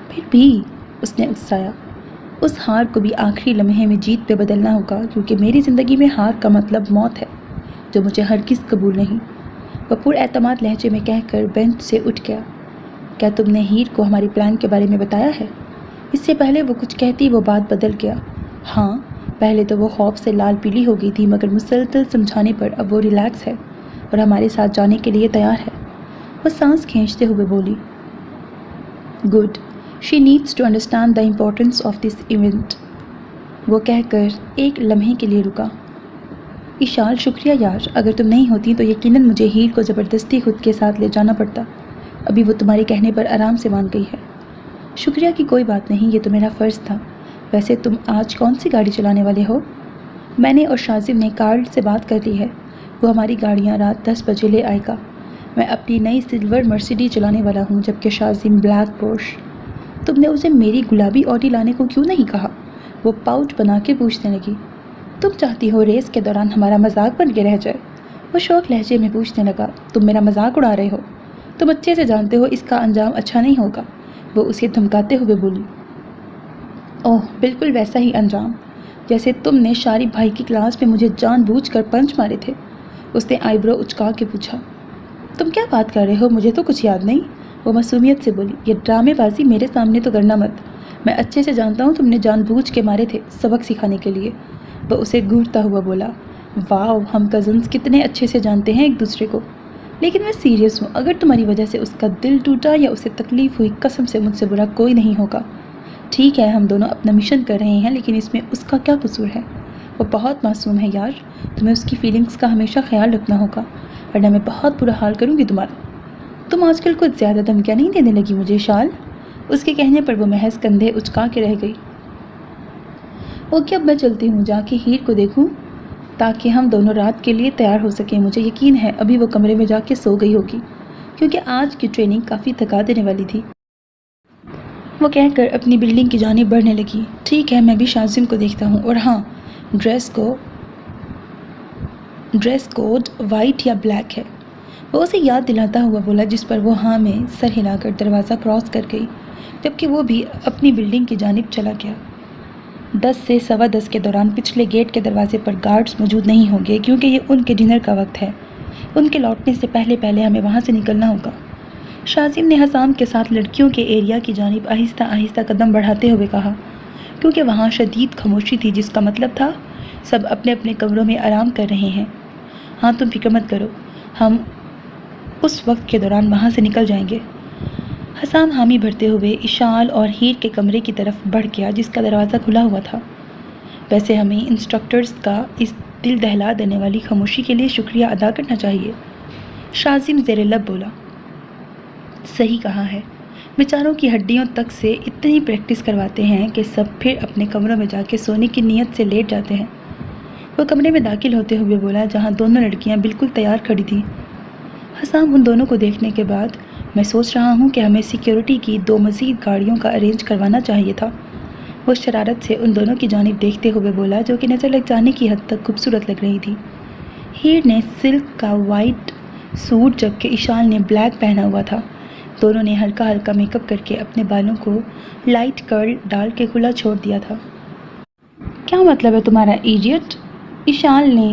پھر بھی، اس نے اکسایا، اس ہار کو بھی آخری لمحے میں جیت پہ بدلنا ہوگا کیونکہ میری زندگی میں ہار کا مطلب موت ہے، جو مجھے ہرگز قبول نہیں، وہ پر اعتماد لہجے میں کہہ کر بینچ سے اٹھ گیا۔ کیا تم نے ہیر کو ہماری پلان کے بارے میں بتایا ہے؟ اس سے پہلے وہ کچھ کہتی وہ بات بدل گیا۔ ہاں، پہلے تو وہ خوف سے لال پیلی ہو گئی تھی، مگر مسلسل سمجھانے پر اب وہ ریلیکس ہے اور ہمارے ساتھ جانے کے لیے تیار ہے، وہ سانس کھینچتے ہوئے بولی۔ Good, she needs to understand the importance of this event, وہ کہہ کر ایک لمحے کے لیے رکا۔ اشال، شکریہ یار، اگر تم نہیں ہوتی تو یقیناً مجھے ہیر کو زبردستی خود کے ساتھ لے جانا پڑتا، ابھی وہ تمہارے کہنے پر آرام سے مان گئی ہے۔ شکریہ کی کوئی بات نہیں، یہ تو میرا فرض تھا۔ ویسے تم آج کون سی گاڑی چلانے والے ہو؟ میں نے اور شازم نے کارل سے بات کر لی ہے، وہ ہماری گاڑیاں رات 10 بجے لے آئے گا۔ میں اپنی نئی سلور مرسیڈی چلانے والا ہوں، جبکہ شازم بلیک پورش۔ تم نے اسے میری گلابی آڈی لانے کو کیوں نہیں کہا؟ وہ پاؤچ بنا کے پوچھنے لگی۔ تم چاہتی ہو ریس کے دوران ہمارا مذاق بن کے رہ جائے؟ وہ شوق لہجے میں پوچھنے لگا۔ تم میرا مذاق اڑا رہے ہو؟ تم اچھے سے جانتے ہو اس کا انجام اچھا نہیں ہوگا، وہ اسے دھمکاتے ہوئے بولی۔ اوہ، بالکل ویسا ہی انجام جیسے تم نے شارف بھائی کی کلاس میں مجھے جان بوجھ کر پنچ مارے تھے، اس نے آئی برو اچکا کے پوچھا۔ تم کیا بات کر رہے ہو؟ مجھے تو کچھ یاد نہیں، وہ معصومیت سے بولی۔ یہ ڈرامے بازی میرے سامنے تو کرنا مت، میں اچھے سے جانتا ہوں تم نے جان بوجھ کے مارے تھے، سبق سکھانے کے لیے، وہ اسے گھورتا ہوا بولا۔ واو، ہم کزنز کتنے اچھے سے جانتے ہیں ایک دوسرے کو، لیکن میں سیریس ہوں، اگر تمہاری وجہ سے اس کا دل ٹوٹا یا اسے تکلیف ہوئی، قسم سے مجھ سے برا کوئی نہیں ہوگا۔ ٹھیک ہے، ہم دونوں اپنا مشن کر رہے ہیں، لیکن اس میں اس کا کیا قصور ہے؟ وہ بہت معصوم ہے یار، تمہیں اس کی فیلنگز کا ہمیشہ خیال رکھنا ہوگا، ورنہ میں بہت برا حال کروں گی تمہارا۔ تم آج کل کچھ زیادہ دھمکیاں نہیں دینے لگی مجھے شال؟ اس کے کہنے پر وہ محض کندھے اچکا کے رہ گئی۔ اوکے، اب میں چلتی ہوں، جا کے ہیر کو دیکھوں تاکہ ہم دونوں رات کے لیے تیار ہو سکیں۔ مجھے یقین ہے ابھی وہ کمرے میں جا کے سو گئی ہوگی کیونکہ آج کی ٹریننگ کافی تھکا دینے والی تھی، وہ کہہ کر اپنی بلڈنگ کی جانب بڑھنے لگی۔ ٹھیک ہے، میں بھی شازم کو دیکھتا ہوں، اور ہاں، ڈریس کوڈ وائٹ یا بلیک ہے، وہ اسے یاد دلاتا ہوا بولا، جس پر وہ ہاں میں سر ہلا کر دروازہ کراس کر گئی، جبکہ وہ بھی اپنی بلڈنگ کی جانب چلا گیا۔ 10 سے 10:15 کے دوران پچھلے گیٹ کے دروازے پر گارڈز موجود نہیں ہوں گے کیونکہ یہ ان کے ڈنر کا وقت ہے، ان کے لوٹنے سے پہلے ہمیں وہاں سے نکلنا ہوگا۔ شازم نے حسام کے ساتھ لڑکیوں کے ایریا کی جانب آہستہ آہستہ قدم بڑھاتے ہوئے کہا، کیونکہ وہاں شدید خاموشی تھی، جس کا مطلب تھا سب اپنے اپنے کمروں میں آرام کر رہے ہیں۔ ہاں، تم فکر مت کرو، ہم اس وقت کے دوران وہاں سے نکل جائیں گے۔ حسام حامی بھرتے ہوئے اشال اور ہیر کے کمرے کی طرف بڑھ گیا، جس کا دروازہ کھلا ہوا تھا۔ ویسے ہمیں انسٹرکٹرز کا اس دل دہلا دینے والی خاموشی کے لیے شکریہ ادا کرنا چاہیے، شازم زیر لب بولا۔ صحیح کہا ہے، بیچاروں کی ہڈیوں تک سے اتنی پریکٹس کرواتے ہیں کہ سب پھر اپنے کمروں میں جا کے سونے کی نیت سے لیٹ جاتے ہیں، وہ کمرے میں داخل ہوتے ہوئے بولا، جہاں دونوں لڑکیاں بالکل تیار کھڑی تھیں۔ حسام، ان دونوں کو دیکھنے کے بعد میں سوچ رہا ہوں کہ ہمیں سیکیورٹی کی 2 مزید گاڑیوں کا ارینج کروانا چاہیے تھا، وہ شرارت سے ان دونوں کی جانب دیکھتے ہوئے بولا، جو کہ نظر لگ جانے کی حد تک خوبصورت لگ رہی تھی۔ ہیر نے سلک کا وائٹ سوٹ جبکہ اشال نے بلیک پہنا ہوا تھا، دونوں نے ہلکا ہلکا میک اپ کر کے اپنے بالوں کو لائٹ کرل ڈال کے کھلا چھوڑ دیا تھا۔ کیا مطلب ہے تمہارا ایڈیٹ؟ اشال نے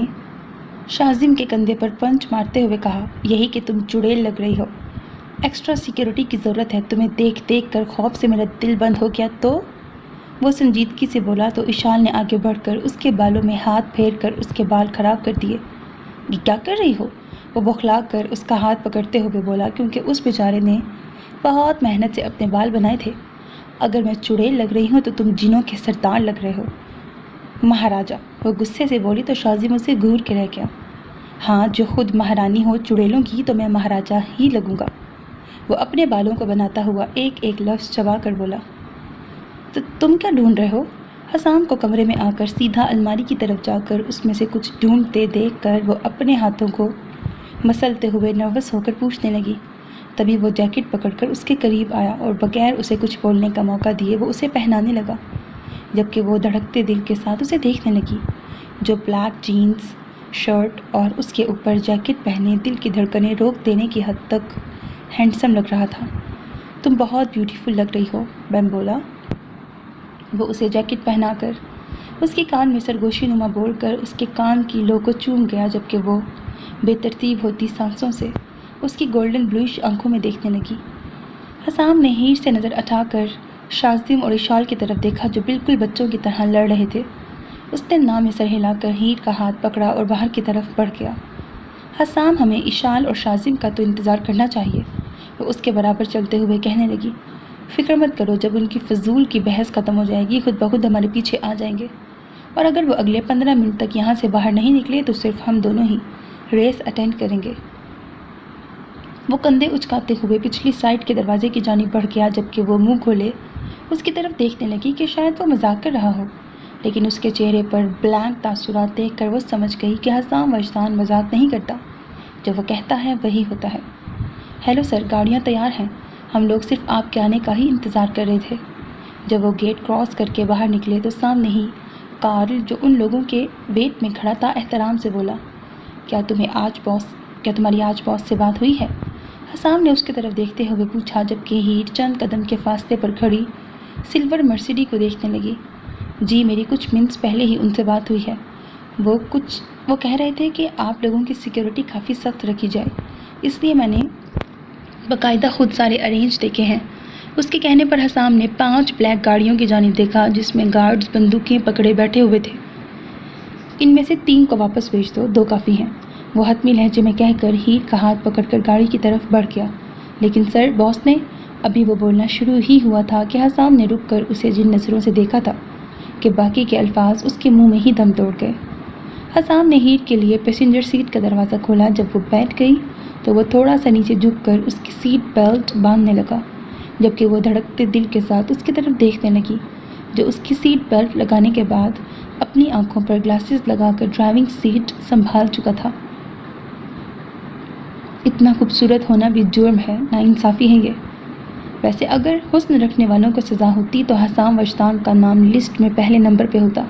شازم کے کندھے پر پنچ مارتے ہوئے کہا۔ یہی کہ تم چڑیل لگ رہی ہو، ایکسٹرا سیکیورٹی کی ضرورت ہے، تمہیں دیکھ دیکھ کر خوف سے میرا دل بند ہو گیا تو، وہ سنجیدگی سے بولا تو اشال نے آگے بڑھ کر اس کے بالوں میں ہاتھ پھیر کر اس کے بال خراب کر دیے۔ یہ کیا کر رہی ہو؟ وہ بوکھلا کر اس کا ہاتھ پکڑتے ہوئے بولا، کیونکہ اس بیچارے نے بہت محنت سے اپنے بال بنائے تھے۔ اگر میں چڑیل لگ رہی ہوں تو تم جنوں کے سردار لگ رہے ہو مہاراجا، وہ غصے سے بولی تو شازم اسے گھور کے رہ گیا۔ ہاں، جو خود مہارانی ہو چڑیلوں کی تو میں مہاراجا ہی لگوں گا، وہ اپنے بالوں کو بناتا ہوا ایک ایک لفظ چبا کر بولا۔ تو تم کیا ڈھونڈ رہے ہو؟ حسام کو کمرے میں آ کر سیدھا الماری کی طرف جا کر اس میں سے کچھ ڈھونڈتے دیکھ کر وہ اپنے ہاتھوں کو مسلتے ہوئے نروس ہو کر پوچھنے لگی۔ تبھی وہ جیکٹ پکڑ کر اس کے قریب آیا اور بغیر اسے کچھ بولنے کا موقع دیے وہ اسے پہنانے لگا، جبکہ وہ دھڑکتے دل کے ساتھ اسے دیکھنے لگی، جو بلیک جینز شرٹ اور اس کے اوپر جیکٹ پہنے دل کی دھڑکنیں روک دینے کی حد تک ہینڈسم لگ رہا تھا۔ تم بہت بیوٹیفل لگ رہی ہو، بیم بولا۔ وہ اسے جیکٹ پہنا کر اس کے کان میں سرگوشی نما بول کر اس کے کان کی لو کو چوم گیا، جبکہ وہ بے ترتیب ہوتی سانسوں سے اس کی گولڈن بلوئش آنکھوں میں دیکھنے لگی۔ حسام نے ہیر سے نظر اٹھا کر شازم اور اشال کی طرف دیکھا، جو بالکل بچوں کی طرح لڑ رہے تھے۔ اس نے نام میں سر ہلا کر ہیر کا ہاتھ پکڑا اور باہر کی طرف بڑھ گیا۔ حسام، ہمیں اشال اور شازم کا تو انتظار کرنا چاہیے، وہ اس کے برابر چلتے ہوئے کہنے لگی۔ فکر مت کرو، جب ان کی فضول کی بحث ختم ہو جائے گی خود بخود ہمارے پیچھے آ جائیں گے، اور اگر وہ اگلے 15 منٹ تک یہاں سے باہر نہیں نکلے تو صرف ہم دونوں ہی ریس اٹینڈ کریں گے۔ وہ کندھے اچکاتے ہوئے پچھلی سائڈ کے دروازے کی جانب بڑھ گیا، جبکہ وہ منہ کھولے اس کی طرف دیکھنے لگی کہ شاید وہ مذاق کر رہا ہو، لیکن اس کے چہرے پر بلینک تاثرات دیکھ کر وہ سمجھ گئی کہ حسام وجدان مذاق نہیں کرتا، جو وہ کہتا ہے وہی ہوتا ہے۔ ہیلو سر، گاڑیاں تیار ہیں، ہم لوگ صرف آپ کے آنے کا ہی انتظار کر رہے تھے۔ جب وہ گیٹ کراس کر کے باہر نکلے تو سامنے ہی کارل، جو ان لوگوں کے ویٹ میں کھڑا تھا، احترام سے بولا، کیا تمہاری آج باس سے بات ہوئی ہے؟ حسام نے اس کی طرف دیکھتے ہوئے پوچھا، جبکہ ہیر چند قدم کے فاصلے پر کھڑی سلور مرسیڈی کو دیکھنے لگی۔ جی، میری کچھ منٹس پہلے ہی ان سے بات ہوئی ہے، وہ کہہ رہے تھے کہ آپ لوگوں کی سیکیورٹی کافی سخت رکھی جائے، اس لیے میں نے باقاعدہ خود سارے ارینج دیکھے ہیں۔ اس کے کہنے پر حسام نے 5 بلیک گاڑیوں کی جانب دیکھا، جس میں گارڈز بندوقیں پکڑے بیٹھے ہوئے تھے۔ ان میں سے 3 کو واپس بھیج دو، 2 کافی ہیں، وہ حتمی لہجے میں کہہ کر ہیر کا ہاتھ پکڑ کر گاڑی کی طرف بڑھ گیا۔ لیکن سر، باس نے، ابھی وہ بولنا شروع ہی ہوا تھا کہ حسام نے رک کر اسے جن نظروں سے دیکھا تھا کہ باقی کے الفاظ اس کے منہ میں ہی دم توڑ گئے۔ حسام نے ہیر کے لیے پیسنجر سیٹ کا دروازہ کھولا۔ جب وہ بیٹھ گئی تو وہ تھوڑا سا نیچے جھک کر اس کی سیٹ بیلٹ باندھنے لگا، جبکہ وہ دھڑکتے دل کے ساتھ اس کی طرف دیکھنے لگی، جو اس کی سیٹ بیلٹ لگانے کے بعد اپنی آنکھوں پر گلاسز لگا کر ڈرائیونگ سیٹ سنبھال چکا تھا۔ اتنا خوبصورت ہونا بھی جرم ہے، ناانصافی ہے یہ۔ ویسے اگر حسن رکھنے والوں کو سزا ہوتی تو حسام وجدان کا نام لسٹ میں پہلے نمبر پہ ہوتا۔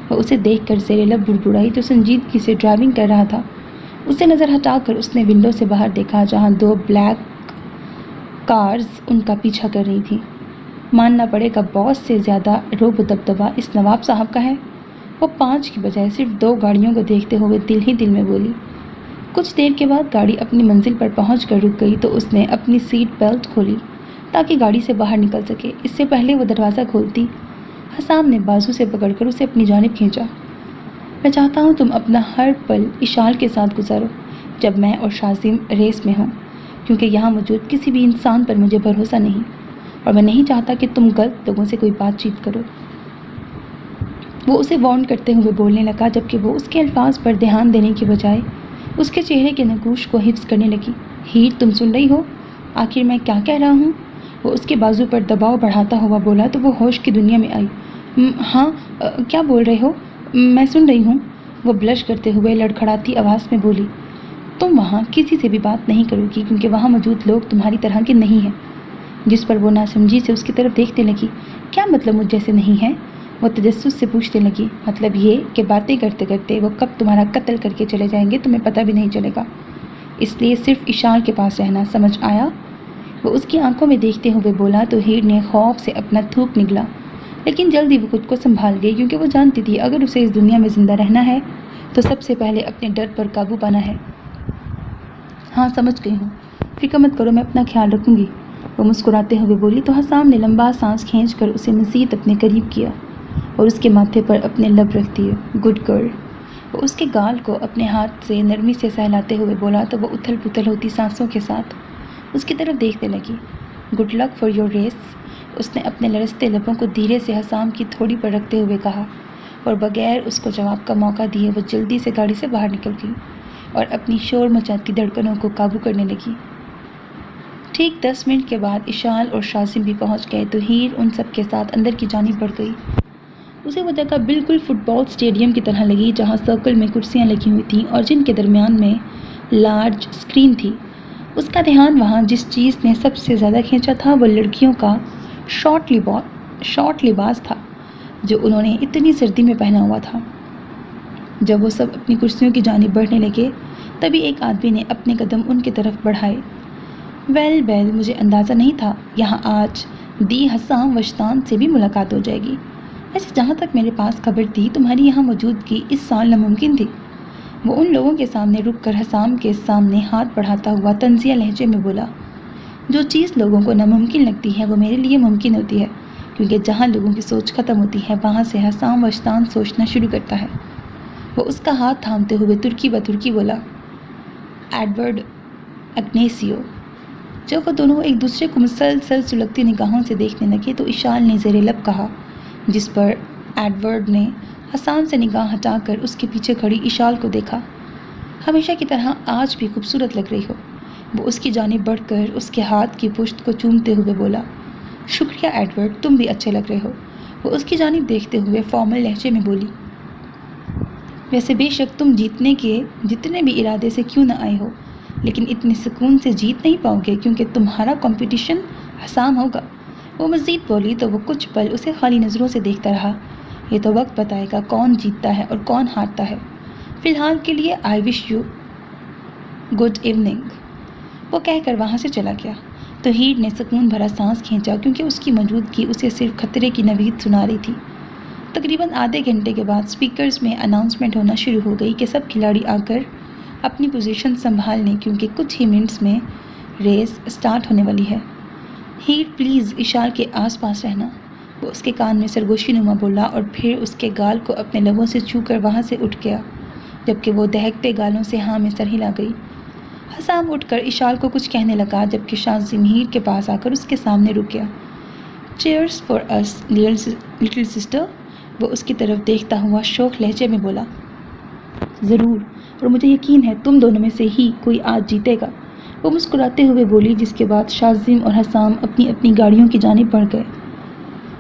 وہ اسے دیکھ کر زیر لب بڑبڑائی تو سنجیدگی سے ڈرائیونگ کر رہا تھا۔ اسے نظر ہٹا کر اس نے ونڈو سے باہر دیکھا، جہاں 2 بلیک کارز ان کا پیچھا کر رہی تھیں۔ ماننا پڑے گا، باس سے زیادہ رعب و دبدبہ اس نواب صاحب کا ہے۔ وہ 5 کی بجائے صرف 2 گاڑیوں کو دیکھتے ہوئے دل ہی دل میں بولی۔ کچھ دیر کے بعد گاڑی اپنی منزل پر پہنچ کر رک گئی تو اس نے اپنی سیٹ بیلٹ کھولی تاکہ گاڑی سے باہر نکل سکے۔ اس سے پہلے وہ دروازہ کھولتی، حسام نے بازو سے پکڑ کر اسے اپنی جانب کھینچا۔ میں چاہتا ہوں تم اپنا ہر پل اشال کے ساتھ گزارو جب میں اور شازم ریس میں ہوں، کیونکہ یہاں موجود کسی بھی انسان پر مجھے بھروسہ نہیں، اور میں نہیں چاہتا کہ تم غلط لوگوں سے کوئی بات چیت کرو۔ وہ اسے وارن کرتے ہوئے بولنے لگا، جبکہ وہ اس کے الفاظ پر دھیان دینے کی بجائے اس کے چہرے کے نقوش کو حفظ کرنے لگی۔ ہیر، تم سن رہی ہو؟ آخر میں کیا کہہ رہا ہوں؟ وہ اس کے بازو پر دباؤ بڑھاتا ہوا بولا تو وہ ہوش کی دنیا میں آئی۔ ہاں، کیا بول رہے ہو؟ میں سن رہی ہوں، وہ بلش کرتے ہوئے لڑکھڑاتی آواز میں بولی۔ تم وہاں کسی سے بھی بات نہیں کرو گی، کیونکہ وہاں موجود لوگ تمہاری طرح کے نہیں ہیں۔ جس پر وہ ناسمجھی سے اس کی طرف دیکھنے لگی۔ کیا مطلب مجھ جیسے نہیں ہیں؟ وہ تجسس سے پوچھنے لگی۔ مطلب یہ کہ باتیں کرتے کرتے وہ کب تمہارا قتل کر کے چلے جائیں گے تمہیں پتہ بھی نہیں چلے گا، اس لیے صرف اشال کے پاس رہنا، سمجھ آیا؟ وہ اس کی آنکھوں میں دیکھتے ہوئے بولا تو ہیر نے خوف سے اپنا تھوک نگلا، لیکن جلدی وہ خود کو سنبھال گئی، کیونکہ وہ جانتی تھی اگر اسے اس دنیا میں زندہ رہنا ہے تو سب سے پہلے اپنے ڈر پر قابو پانا ہے۔ ہاں، سمجھ گئی ہوں، فکر مت کرو، میں اپنا خیال رکھوں گی، وہ مسکراتے ہوئے بولی تو حسام نے لمبا سانس کھینچ کر اسے مزید اپنے قریب کیا اور اس کے ماتھے پر اپنے لب رکھ دیے۔ گڈ گرل، وہ اس کے گال کو اپنے ہاتھ سے نرمی سے سہلاتے ہوئے بولا تو وہ اتھل پتھل ہوتی سانسوں کے ساتھ اس کی طرف دیکھنے لگی۔ Good luck for your race, اس نے اپنے لرزتے لبوں کو دھیرے سے حسام کی تھوڑی پر رکھتے ہوئے کہا، اور بغیر اس کو جواب کا موقع دیے وہ جلدی سے گاڑی سے باہر نکل گئی اور اپنی شور مچاتی دھڑکنوں کو قابو کرنے لگی۔ ٹھیک 10 منٹ کے بعد اشال اور شازم بھی پہنچ گئے تو ہیر ان سب کے ساتھ اندر کی جانب بڑھ گئی۔ اسے وہ جگہ بالکل فٹ بال اسٹیڈیم کی طرح لگی جہاں سرکل میں کرسیاں لگی ہوئی تھیں اور جن کے درمیان میں لارج اسکرین تھی۔ اس کا دھیان وہاں جس چیز نے سب سے زیادہ کھینچا تھا وہ لڑکیوں کا شارٹ لباس تھا جو انہوں نے اتنی سردی میں پہنا ہوا تھا۔ جب وہ سب اپنی کرسیوں کی جانب بڑھنے لگے تبھی ایک آدمی نے اپنے قدم ان کی طرف بڑھائے۔ ویل مجھے اندازہ نہیں تھا یہاں آج دی حسام وشتان سے بھی ملاقات ہو جائے گی۔ ویسے جہاں تک میرے پاس خبر تھی تمہاری یہاں موجودگی اس سال ناممکن تھی۔ وہ ان لوگوں کے سامنے رک کر حسام کے سامنے ہاتھ بڑھاتا ہوا طنزیہ لہجے میں بولا، جو چیز لوگوں کو ناممکن لگتی ہے وہ میرے لیے ممکن ہوتی ہے، کیونکہ جہاں لوگوں کی سوچ ختم ہوتی ہے وہاں سے حسام وشتان سوچنا شروع کرتا ہے۔ وہ اس کا ہاتھ تھامتے ہوئے ترکی بترکی بولا، ایڈورڈ اگنیسیو۔ جب وہ دونوں ایک دوسرے کو مسلسل سلگتی نگاہوں سے دیکھنے لگے تو اشال نے زیر لب کہا، جس پر ایڈورڈ نے حسام سے نگاہ ہٹا کر اس کے پیچھے کھڑی اشال کو دیکھا۔ ہمیشہ کی طرح آج بھی خوبصورت لگ رہی ہو۔ وہ اس کی جانب بڑھ کر اس کے ہاتھ کی پشت کو چومتے ہوئے بولا، شکریہ ایڈورڈ، تم بھی اچھے لگ رہے ہو۔ وہ اس کی جانب دیکھتے ہوئے فارمل لہجے میں بولی، ویسے بے شک تم جیتنے کے جتنے بھی ارادے سے کیوں نہ آئے ہو لیکن اتنے سکون سے جیت نہیں پاؤ گے کیونکہ تمہارا کمپٹیشن حسام ہوگا۔ وہ مزید بولی تو وہ کچھ پل اسے خالی نظروں سے دیکھتا رہا۔ یہ تو وقت بتائے گا کون جیتتا ہے اور کون ہارتا ہے۔ فی الحال کے لیے آئی وش یو گڈ ایوننگ، وہ کہہ کر وہاں سے چلا گیا۔ تو ہیر نے سکون بھرا سانس کھینچا کیونکہ اس کی موجودگی اسے صرف خطرے کی نوید سنا رہی تھی۔ تقریباً آدھے گھنٹے کے بعد اسپیکرز میں اناؤنسمنٹ ہونا شروع ہو گئی کہ سب کھلاڑی آ کر اپنی پوزیشن سنبھال لیں کیونکہ کچھ ہی منٹس میں ریس سٹارٹ ہونے والی ہے۔ ہیر پلیز اشال کے آس پاس رہنا، وہ اس کے کان میں سرگوشی نما بولا اور پھر اس کے گال کو اپنے لبوں سے چھو کر وہاں سے اٹھ گیا جبکہ وہ دہکتے گالوں سے ہاں میں سر ہلا گئی۔ حسام اٹھ کر اشال کو کچھ کہنے لگا جبکہ شازم ہیر کے پاس آ کر اس کے سامنے رک گیا۔ Cheers for us little sister, وہ اس کی طرف دیکھتا ہوا شوخ لہجے میں بولا، ضرور، اور مجھے یقین ہے تم دونوں میں سے ہی کوئی آج جیتے گا، وہ مسکراتے ہوئے بولی، جس کے بعد شازم اور حسام اپنی اپنی گاڑیوں کی جانب بڑھ گئے۔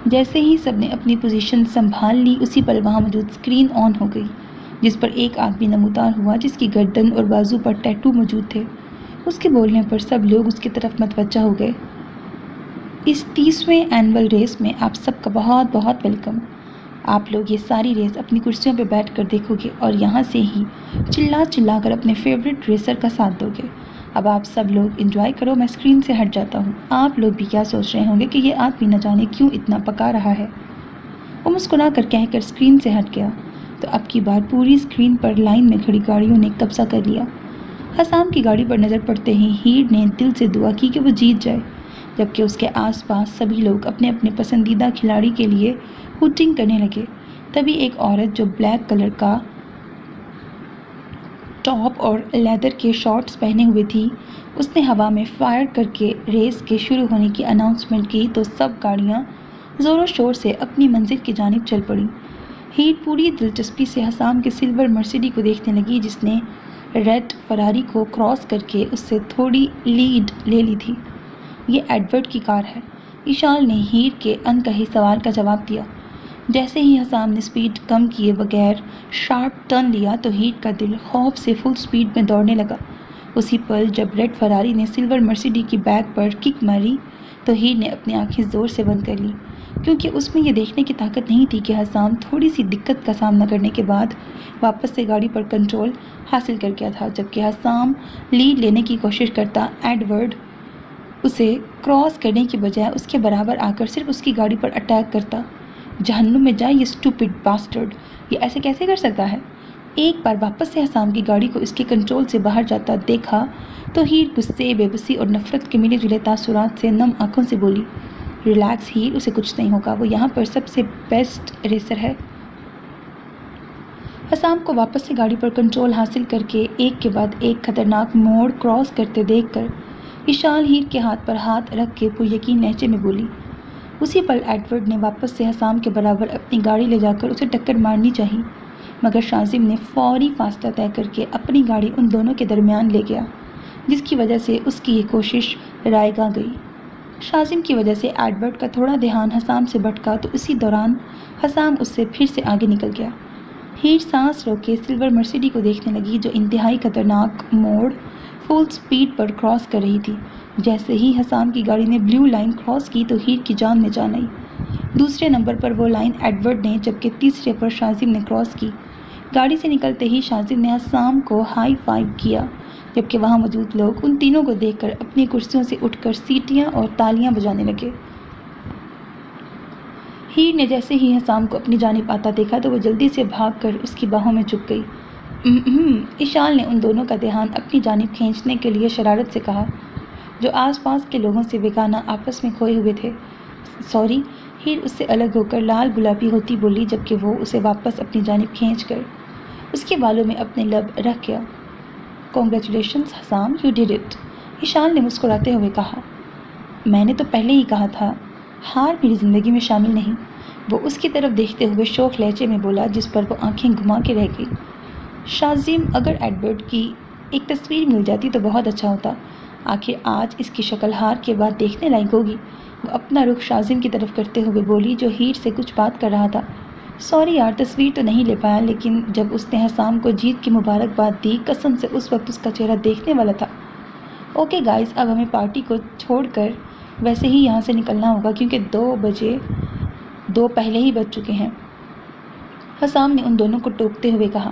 جیسے ہی سب نے اپنی پوزیشن سنبھال لی اسی پل وہاں موجود اسکرین آن ہو گئی جس پر ایک آدمی نمودار ہوا جس کی گردن اور بازو پر ٹیٹو موجود تھے۔ اس کے بولنے پر سب لوگ اس کی طرف متوجہ ہو گئے۔ اس 30ویں اینول ریس میں آپ سب کا بہت بہت ویلکم۔ آپ لوگ یہ ساری ریس اپنی کرسیوں پہ بیٹھ کر دیکھو گے اور یہاں سے ہی چلا کر اپنے فیوریٹ ریسر کا ساتھ دو گے۔ اب آپ سب لوگ انجوائے کرو، میں اسکرین سے ہٹ جاتا ہوں۔ آپ لوگ بھی کیا سوچ رہے ہوں گے کہ یہ آدمی نہ جانے کیوں اتنا پکا رہا ہے۔ وہ مسکرا کر کہہ کر اسکرین سے ہٹ گیا تو اب کی بار پوری اسکرین پر لائن میں کھڑی گاڑیوں نے قبضہ کر لیا۔ حسام کی گاڑی پر نظر پڑتے ہی ہیر نے دل سے دعا کی کہ وہ جیت جائے جبکہ اس کے آس پاس سبھی لوگ اپنے اپنے پسندیدہ کھلاڑی کے لیے ہوٹنگ کرنے لگے۔ تبھی ایک عورت جو بلیک کلر کا ٹاپ اور لیدر کے شارٹس پہنے ہوئے تھی اس نے ہوا میں فائر کر کے ریس کے شروع ہونے کی اناؤنسمنٹ کی تو سب گاڑیاں زور و شور سے اپنی منزل کی جانب چل پڑیں۔ ہیر پوری دلچسپی سے حسام کے سلور مرسیڈی کو دیکھنے لگی جس نے ریڈ فراری کو کراس کر کے اس سے تھوڑی لیڈ لے لی تھی۔ یہ ایڈورڈ کی کار ہے، اشال نے ہیر کے انکہے سوال کا جواب دیا۔ جیسے ہی حسام نے سپیڈ کم کیے بغیر شارپ ٹرن لیا تو ہیر کا دل خوف سے فل سپیڈ میں دوڑنے لگا۔ اسی پل جب ریڈ فراری نے سلور مرسیڈی کی بیک پر کک ماری تو ہیر نے اپنی آنکھیں زور سے بند کر لی کیونکہ اس میں یہ دیکھنے کی طاقت نہیں تھی کہ حسام تھوڑی سی دقت کا سامنا کرنے کے بعد واپس سے گاڑی پر کنٹرول حاصل کر گیا تھا جبکہ حسام لیڈ لینے کی کوشش کرتا ایڈورڈ اسے کراس کرنے کی بجائے اس کے برابر آ کر صرف اس کی گاڑی پر اٹیک کرتا۔ جہنم میں جائے یہ اسٹوپڈ باسٹرڈ، یہ ایسے کیسے کر سکتا ہے؟ ایک بار واپس سے حسام کی گاڑی کو اس کے کنٹرول سے باہر جاتا دیکھا تو ہیر غصے، بے بسی اور نفرت کے ملے جلے تاثرات سے نم آنکھوں سے بولی، ریلیکس ہیر، اسے کچھ نہیں ہوگا، وہ یہاں پر سب سے بیسٹ ریسر ہے۔ حسام کو واپس سے گاڑی پر کنٹرول حاصل کر کے ایک کے بعد ایک خطرناک موڑ کراس کرتے دیکھ کر اشال ہیر کے ہاتھ پر ہاتھ رکھ کے پر یقین لہجے میں بولی۔ اسی پل ایڈورڈ نے واپس سے حسام کے برابر اپنی گاڑی لے جا کر اسے ٹکر مارنی چاہی، مگر شاذم نے فوری فاصلہ طے کر کے اپنی گاڑی ان دونوں کے درمیان لے گیا، جس کی وجہ سے اس کی یہ کوشش رائیگاں گئی۔ شاذم کی وجہ سے ایڈورڈ کا تھوڑا دھیان حسام سے بھٹکا تو اسی دوران حسام اس سے پھر سے آگے نکل گیا۔ ہیر سانس روک کے سلور مرسیڈی کو دیکھنے لگی جو انتہائی خطرناک موڑ فل سپیڈ پر کراس کر رہی تھی۔ جیسے ہی حسام کی گاڑی نے بلیو لائن کراس کی تو ہیر کی جان میں جان آئی۔ دوسرے نمبر پر وہ لائن ایڈورڈ نے جبکہ تیسرے پر شاذم نے کراس کی۔ گاڑی سے نکلتے ہی شاذم نے حسام کو ہائی فائیو کیا، جبکہ وہاں موجود لوگ ان تینوں کو دیکھ کر اپنی کرسیوں سے اٹھ کر سیٹیاں اور تالیاں بجانے لگے۔ ہیر نے جیسے ہی حسام کو اپنی جانب آتا دیکھا تو وہ جلدی سے بھاگ کر اس کی باہوں میں چھپ گئی۔ اشال نے ان دونوں کا دھیان اپنی جانب کھینچنے کے لیے شرارت سے کہا، جو آس پاس کے لوگوں سے بیگانہ آپس میں کھوئے ہوئے تھے۔ سوری، ہیر اس سے الگ ہو کر لال گلابی ہوتی بولی، جبکہ وہ اسے واپس اپنی جانب کھینچ کر اس کے بالوں میں اپنے لب رکھ گیا۔ Congratulations Hussam, you did it, Ashal نے مسکراتے ہوئے کہا۔ میں نے تو پہلے ہی کہا تھا، ہار میری زندگی میں شامل نہیں، وہ اس کی طرف دیکھتے ہوئے شوخ لہجے میں بولا، جس پر وہ آنکھیں گھما کے رہ گئی۔ شاذم، اگر ایڈورڈ کی ایک تصویر مل جاتی تو بہت اچھا ہوتا، آخر آج اس کی شکل ہار کے بعد دیکھنے لائق ہوگی، وہ اپنا رخ شاذم کی طرف کرتے ہوئے بولی جو ہیر سے کچھ بات کر رہا تھا۔ سوری یار، تصویر تو نہیں لے پایا، لیکن جب اس نے حسام کو جیت کی مبارکباد دی، قسم سے اس وقت اس کا چہرہ دیکھنے والا تھا۔ اوکے گائز، اب ہمیں پارٹی کو چھوڑ کر ویسے ہی یہاں سے نکلنا ہوگا کیونکہ 2 پہلے ہی بج چکے ہیں، حسام نے ان دونوں کو ٹوکتے ہوئے کہا۔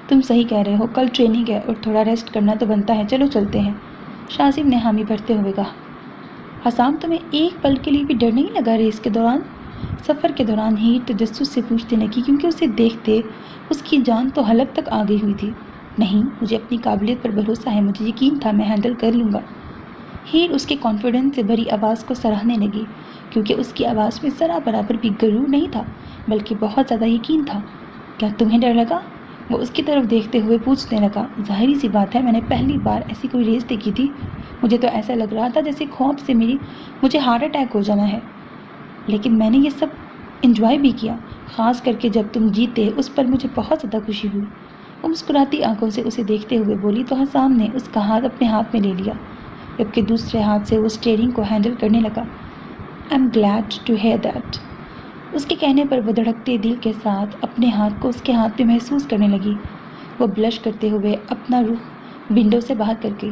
تم صحیح کہہ رہے ہو، کل ٹریننگ ہے اور تھوڑا ریسٹ کرنا تو بنتا ہے، چلو چلتے ہیں، شاذم نے حامی بھرتے ہوئے کہا۔ حسام، تمہیں ایک پل کے لیے بھی ڈر نہیں لگا ریس کے دوران؟ سفر کے دوران ہیر تجسس سے پوچھنے لگی کیونکہ اسے دیکھتے اس کی جان تو حلق تک آ گئی ہوئی تھی۔ نہیں، مجھے اپنی قابلیت پر بھروسہ ہے، مجھے یقین تھا میں ہینڈل کر لوں گا۔ ہیر اس کے کانفیڈنس سے بھری آواز کو سراہنے لگی کیونکہ اس کی آواز میں ذرا برابر بھی غرور نہیں تھا بلکہ بہت زیادہ یقین تھا۔ کیا تمہیں ڈر لگا؟ وہ اس کی طرف دیکھتے ہوئے پوچھنے لگا۔ ظاہری سی بات ہے، میں نے پہلی بار ایسی کوئی ریس دیکھی تھی، مجھے تو ایسا لگ رہا تھا جیسے خوف سے مجھے ہارٹ اٹیک ہو جانا ہے، لیکن میں نے یہ سب انجوائے بھی کیا، خاص کر کے جب تم جیتے اس پر مجھے بہت زیادہ خوشی ہوئی۔ وہ مسکراتی آنکھوں سے اسے دیکھتے ہوئے بولی تو حسام نے اس کا ہاتھ اپنے ہاتھ میں لے لیا، جبکہ دوسرے ہاتھ سے وہ اسٹیئرنگ کو ہینڈل کرنے لگا۔ I am glad to hear that. اس کے کہنے پر وہ دھڑکتے دل کے ساتھ اپنے ہاتھ کو اس کے ہاتھ میں محسوس کرنے لگی۔ وہ بلش کرتے ہوئے اپنا رخ ونڈو سے باہر کر گئی۔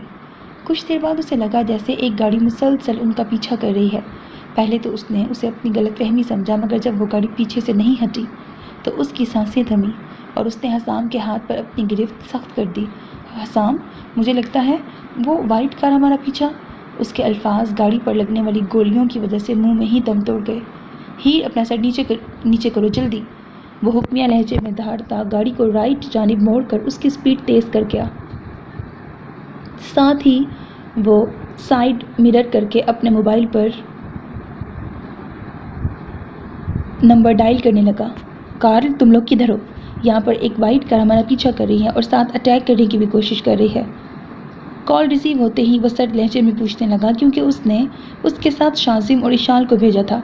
کچھ دیر بعد اسے لگا جیسے ایک گاڑی مسلسل ان کا پیچھا کر رہی ہے۔ پہلے تو اس نے اسے اپنی غلط فہمی سمجھا، مگر جب وہ گاڑی پیچھے سے نہیں ہٹی تو اس کی سانسیں تھمی اور اس نے حسام کے ہاتھ پر اپنی گرفت سخت کر دی۔ حسام، مجھے لگتا ہے وہ وائٹ کار ہمارا پیچھا۔ اس کے الفاظ گاڑی پر لگنے والی گولیوں کی وجہ سے منہ میں ہی دم توڑ گئے۔ ہیر، اپنا سر نیچے کرو جلدی، وہ حکمیہ لہجے میں دھاڑتا گاڑی کو رائٹ جانب موڑ کر اس کی سپیڈ تیز کر گیا۔ ساتھ ہی وہ سائیڈ مرر کر کے اپنے موبائل پر نمبر ڈائل کرنے لگا۔ کارل، تم لوگ کدھر ہو؟ یہاں پر ایک وائٹ کار ہمارا پیچھا کر رہی ہے اور ساتھ اٹیک کرنے کی بھی کوشش کر رہی ہے۔ کال ریسیو ہوتے ہی وہ سرد لہجے میں پوچھنے لگا کیونکہ اس نے اس کے ساتھ شاذم اور اشال کو بھیجا تھا۔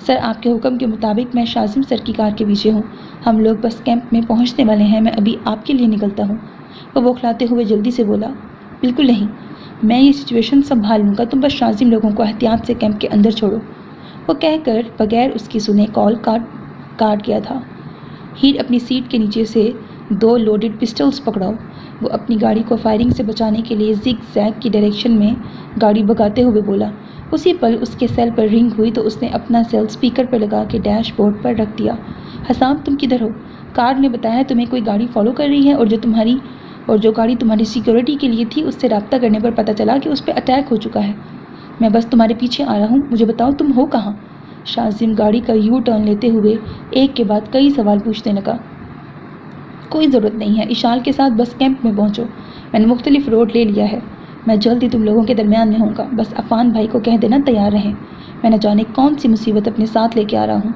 سر، آپ کے حکم کے مطابق میں شاذم سر کی کار کے پیچھے ہوں، ہم لوگ بس کیمپ میں پہنچنے والے ہیں، میں ابھی آپ کے لیے نکلتا ہوں، وہ بوکھلاتے ہوئے جلدی سے بولا۔ بالکل نہیں، میں یہ سچویشن سنبھال لوں گا، تم بس شاذم لوگوں کو احتیاط سے کیمپ کے اندر چھوڑو، وہ کہہ کر بغیر اس کی سنے کال کاٹ گیا تھا۔ ہیر، اپنی سیٹ کے نیچے سے 2 لوڈڈ پسٹلز پکڑاؤ، وہ اپنی گاڑی کو فائرنگ سے بچانے کے لیے زگ زیگ کی ڈائریکشن میں گاڑی بھگاتے ہوئے بولا۔ اسی پل اس کے سیل پر رنگ ہوئی تو اس نے اپنا سیل اسپیکر پر لگا کے ڈیش بورڈ پر رکھ دیا۔ حسام، تم کدھر ہو؟ کار نے بتایا تمہیں کوئی گاڑی فالو کر رہی ہے اور جو گاڑی تمہاری سیکیورٹی کے لیے تھی اس سے رابطہ کرنے پر پتہ چلا کہ اس پہ اٹیک ہو چکا ہے۔ میں بس تمہارے پیچھے آ رہا ہوں، مجھے بتاؤ تم ہو کہاں؟ شاذم گاڑی کا یو ٹرن لیتے ہوئے ایک کے بعد کئی سوال پوچھنے لگا۔ کوئی ضرورت نہیں ہے، اشال کے ساتھ بس کیمپ میں پہنچو، میں نے مختلف روڈ لے لیا ہے، میں جلد ہی تم لوگوں کے درمیان میں ہوں گا، بس عفان بھائی کو کہہ دینا تیار رہیں، میں نہ جانے کون سی مصیبت اپنے ساتھ لے کے آ رہا ہوں۔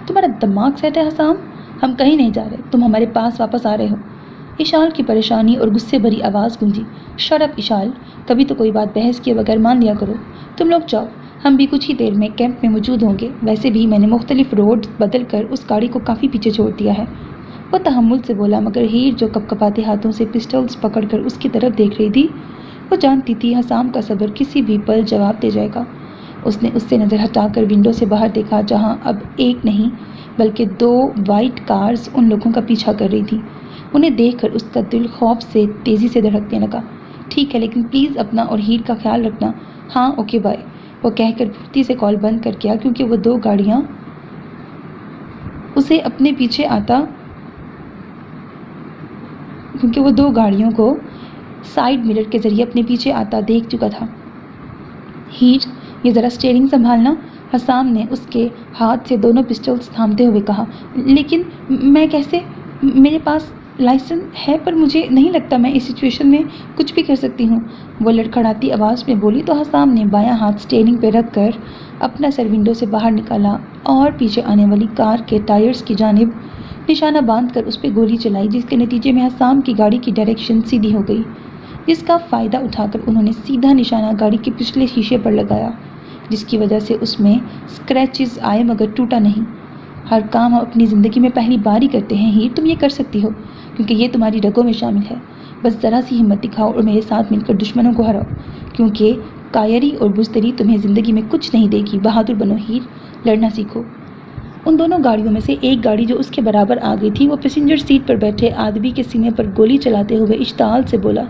تمہارا دماغ سیٹ ہے حسام؟ ہم کہیں نہیں جا رہے، تم ہمارے پاس واپس آ رہے ہو۔ اشال کی پریشانی اور غصے بھری آواز گونجی۔ شٹ اپ اشال، کبھی تو کوئی بات بحث کیے بغیر مان لیا کرو۔ تم لوگ جاؤ، ہم بھی کچھ ہی دیر میں کیمپ میں موجود ہوں گے۔ ویسے بھی میں نے مختلف روڈ بدل کر اس گاڑی کو کافی پیچھے چھوڑ دیا ہے۔ وہ تحمل سے بولا، مگر ہیر جو کپکپاتے ہاتھوں سے پسٹلز پکڑ کر اس کی طرف دیکھ رہی تھی، وہ جانتی تھی حسام کا صبر کسی بھی پل جواب دے جائے گا۔ اس نے اس سے نظر ہٹا کر ونڈو سے باہر دیکھا، جہاں اب ایک نہیں بلکہ 2 وائٹ کارز ان لوگوں کا پیچھا کر رہی تھی۔ انہیں دیکھ کر اس کا دل خوف سے تیزی سے دھڑکنے لگا۔ ٹھیک ہے، لیکن پلیز اپنا اور ہیر کا خیال رکھنا۔ ہاں اوکے بائے، وہ کہہ کر پھرتی سے کال بند کر گیا کیونکہ وہ دو گاڑیوں کو سائیڈ مرر کے ذریعے اپنے پیچھے آتا دیکھ چکا تھا۔ ہیر، یہ ذرا اسٹیئرنگ سنبھالنا، حسام نے اس کے ہاتھ سے دونوں پسٹلز تھامتے ہوئے کہا۔ لیکن میں کیسے؟ میرے پاس لائسنس ہے پر مجھے نہیں لگتا میں اس سچویشن میں کچھ بھی کر سکتی ہوں، وہ لڑکھڑاتی آواز میں بولی تو حسام نے بایاں ہاتھ اسٹیئرنگ پہ رکھ کر اپنا سر ونڈو سے باہر نکالا اور پیچھے آنے والی کار کے ٹائرز کی جانب نشانہ باندھ کر اس پہ گولی چلائی، جس کے نتیجے میں حسام کی گاڑی کی ڈائریکشن سیدھی ہو گئی، جس کا فائدہ اٹھا کر انہوں نے سیدھا نشانہ گاڑی کے پچھلے شیشے پر لگایا، جس کی وجہ سے اس میں اسکریچز آئے مگر ٹوٹا نہیں۔ ہر کام ہم اپنی زندگی میں پہلی بار ہی کرتے ہیں ہیر، تم یہ کر سکتی ہو کیونکہ یہ تمہاری رگوں میں شامل ہے۔ بس ذرا سی ہمت دکھاؤ اور میرے ساتھ مل کر دشمنوں کو ہراؤ، کیونکہ کائری اور بزدلی تمہیں زندگی میں کچھ نہیں دے گی۔ بہادر بنو ہیر، لڑنا سیکھو۔ ان دونوں گاڑیوں میں سے ایک گاڑی جو اس کے برابر آ گئی تھی، وہ پیسنجر سیٹ پر بیٹھے آدمی کے سینے پر گولی چلاتے ہوئے اشتعال سے بولا،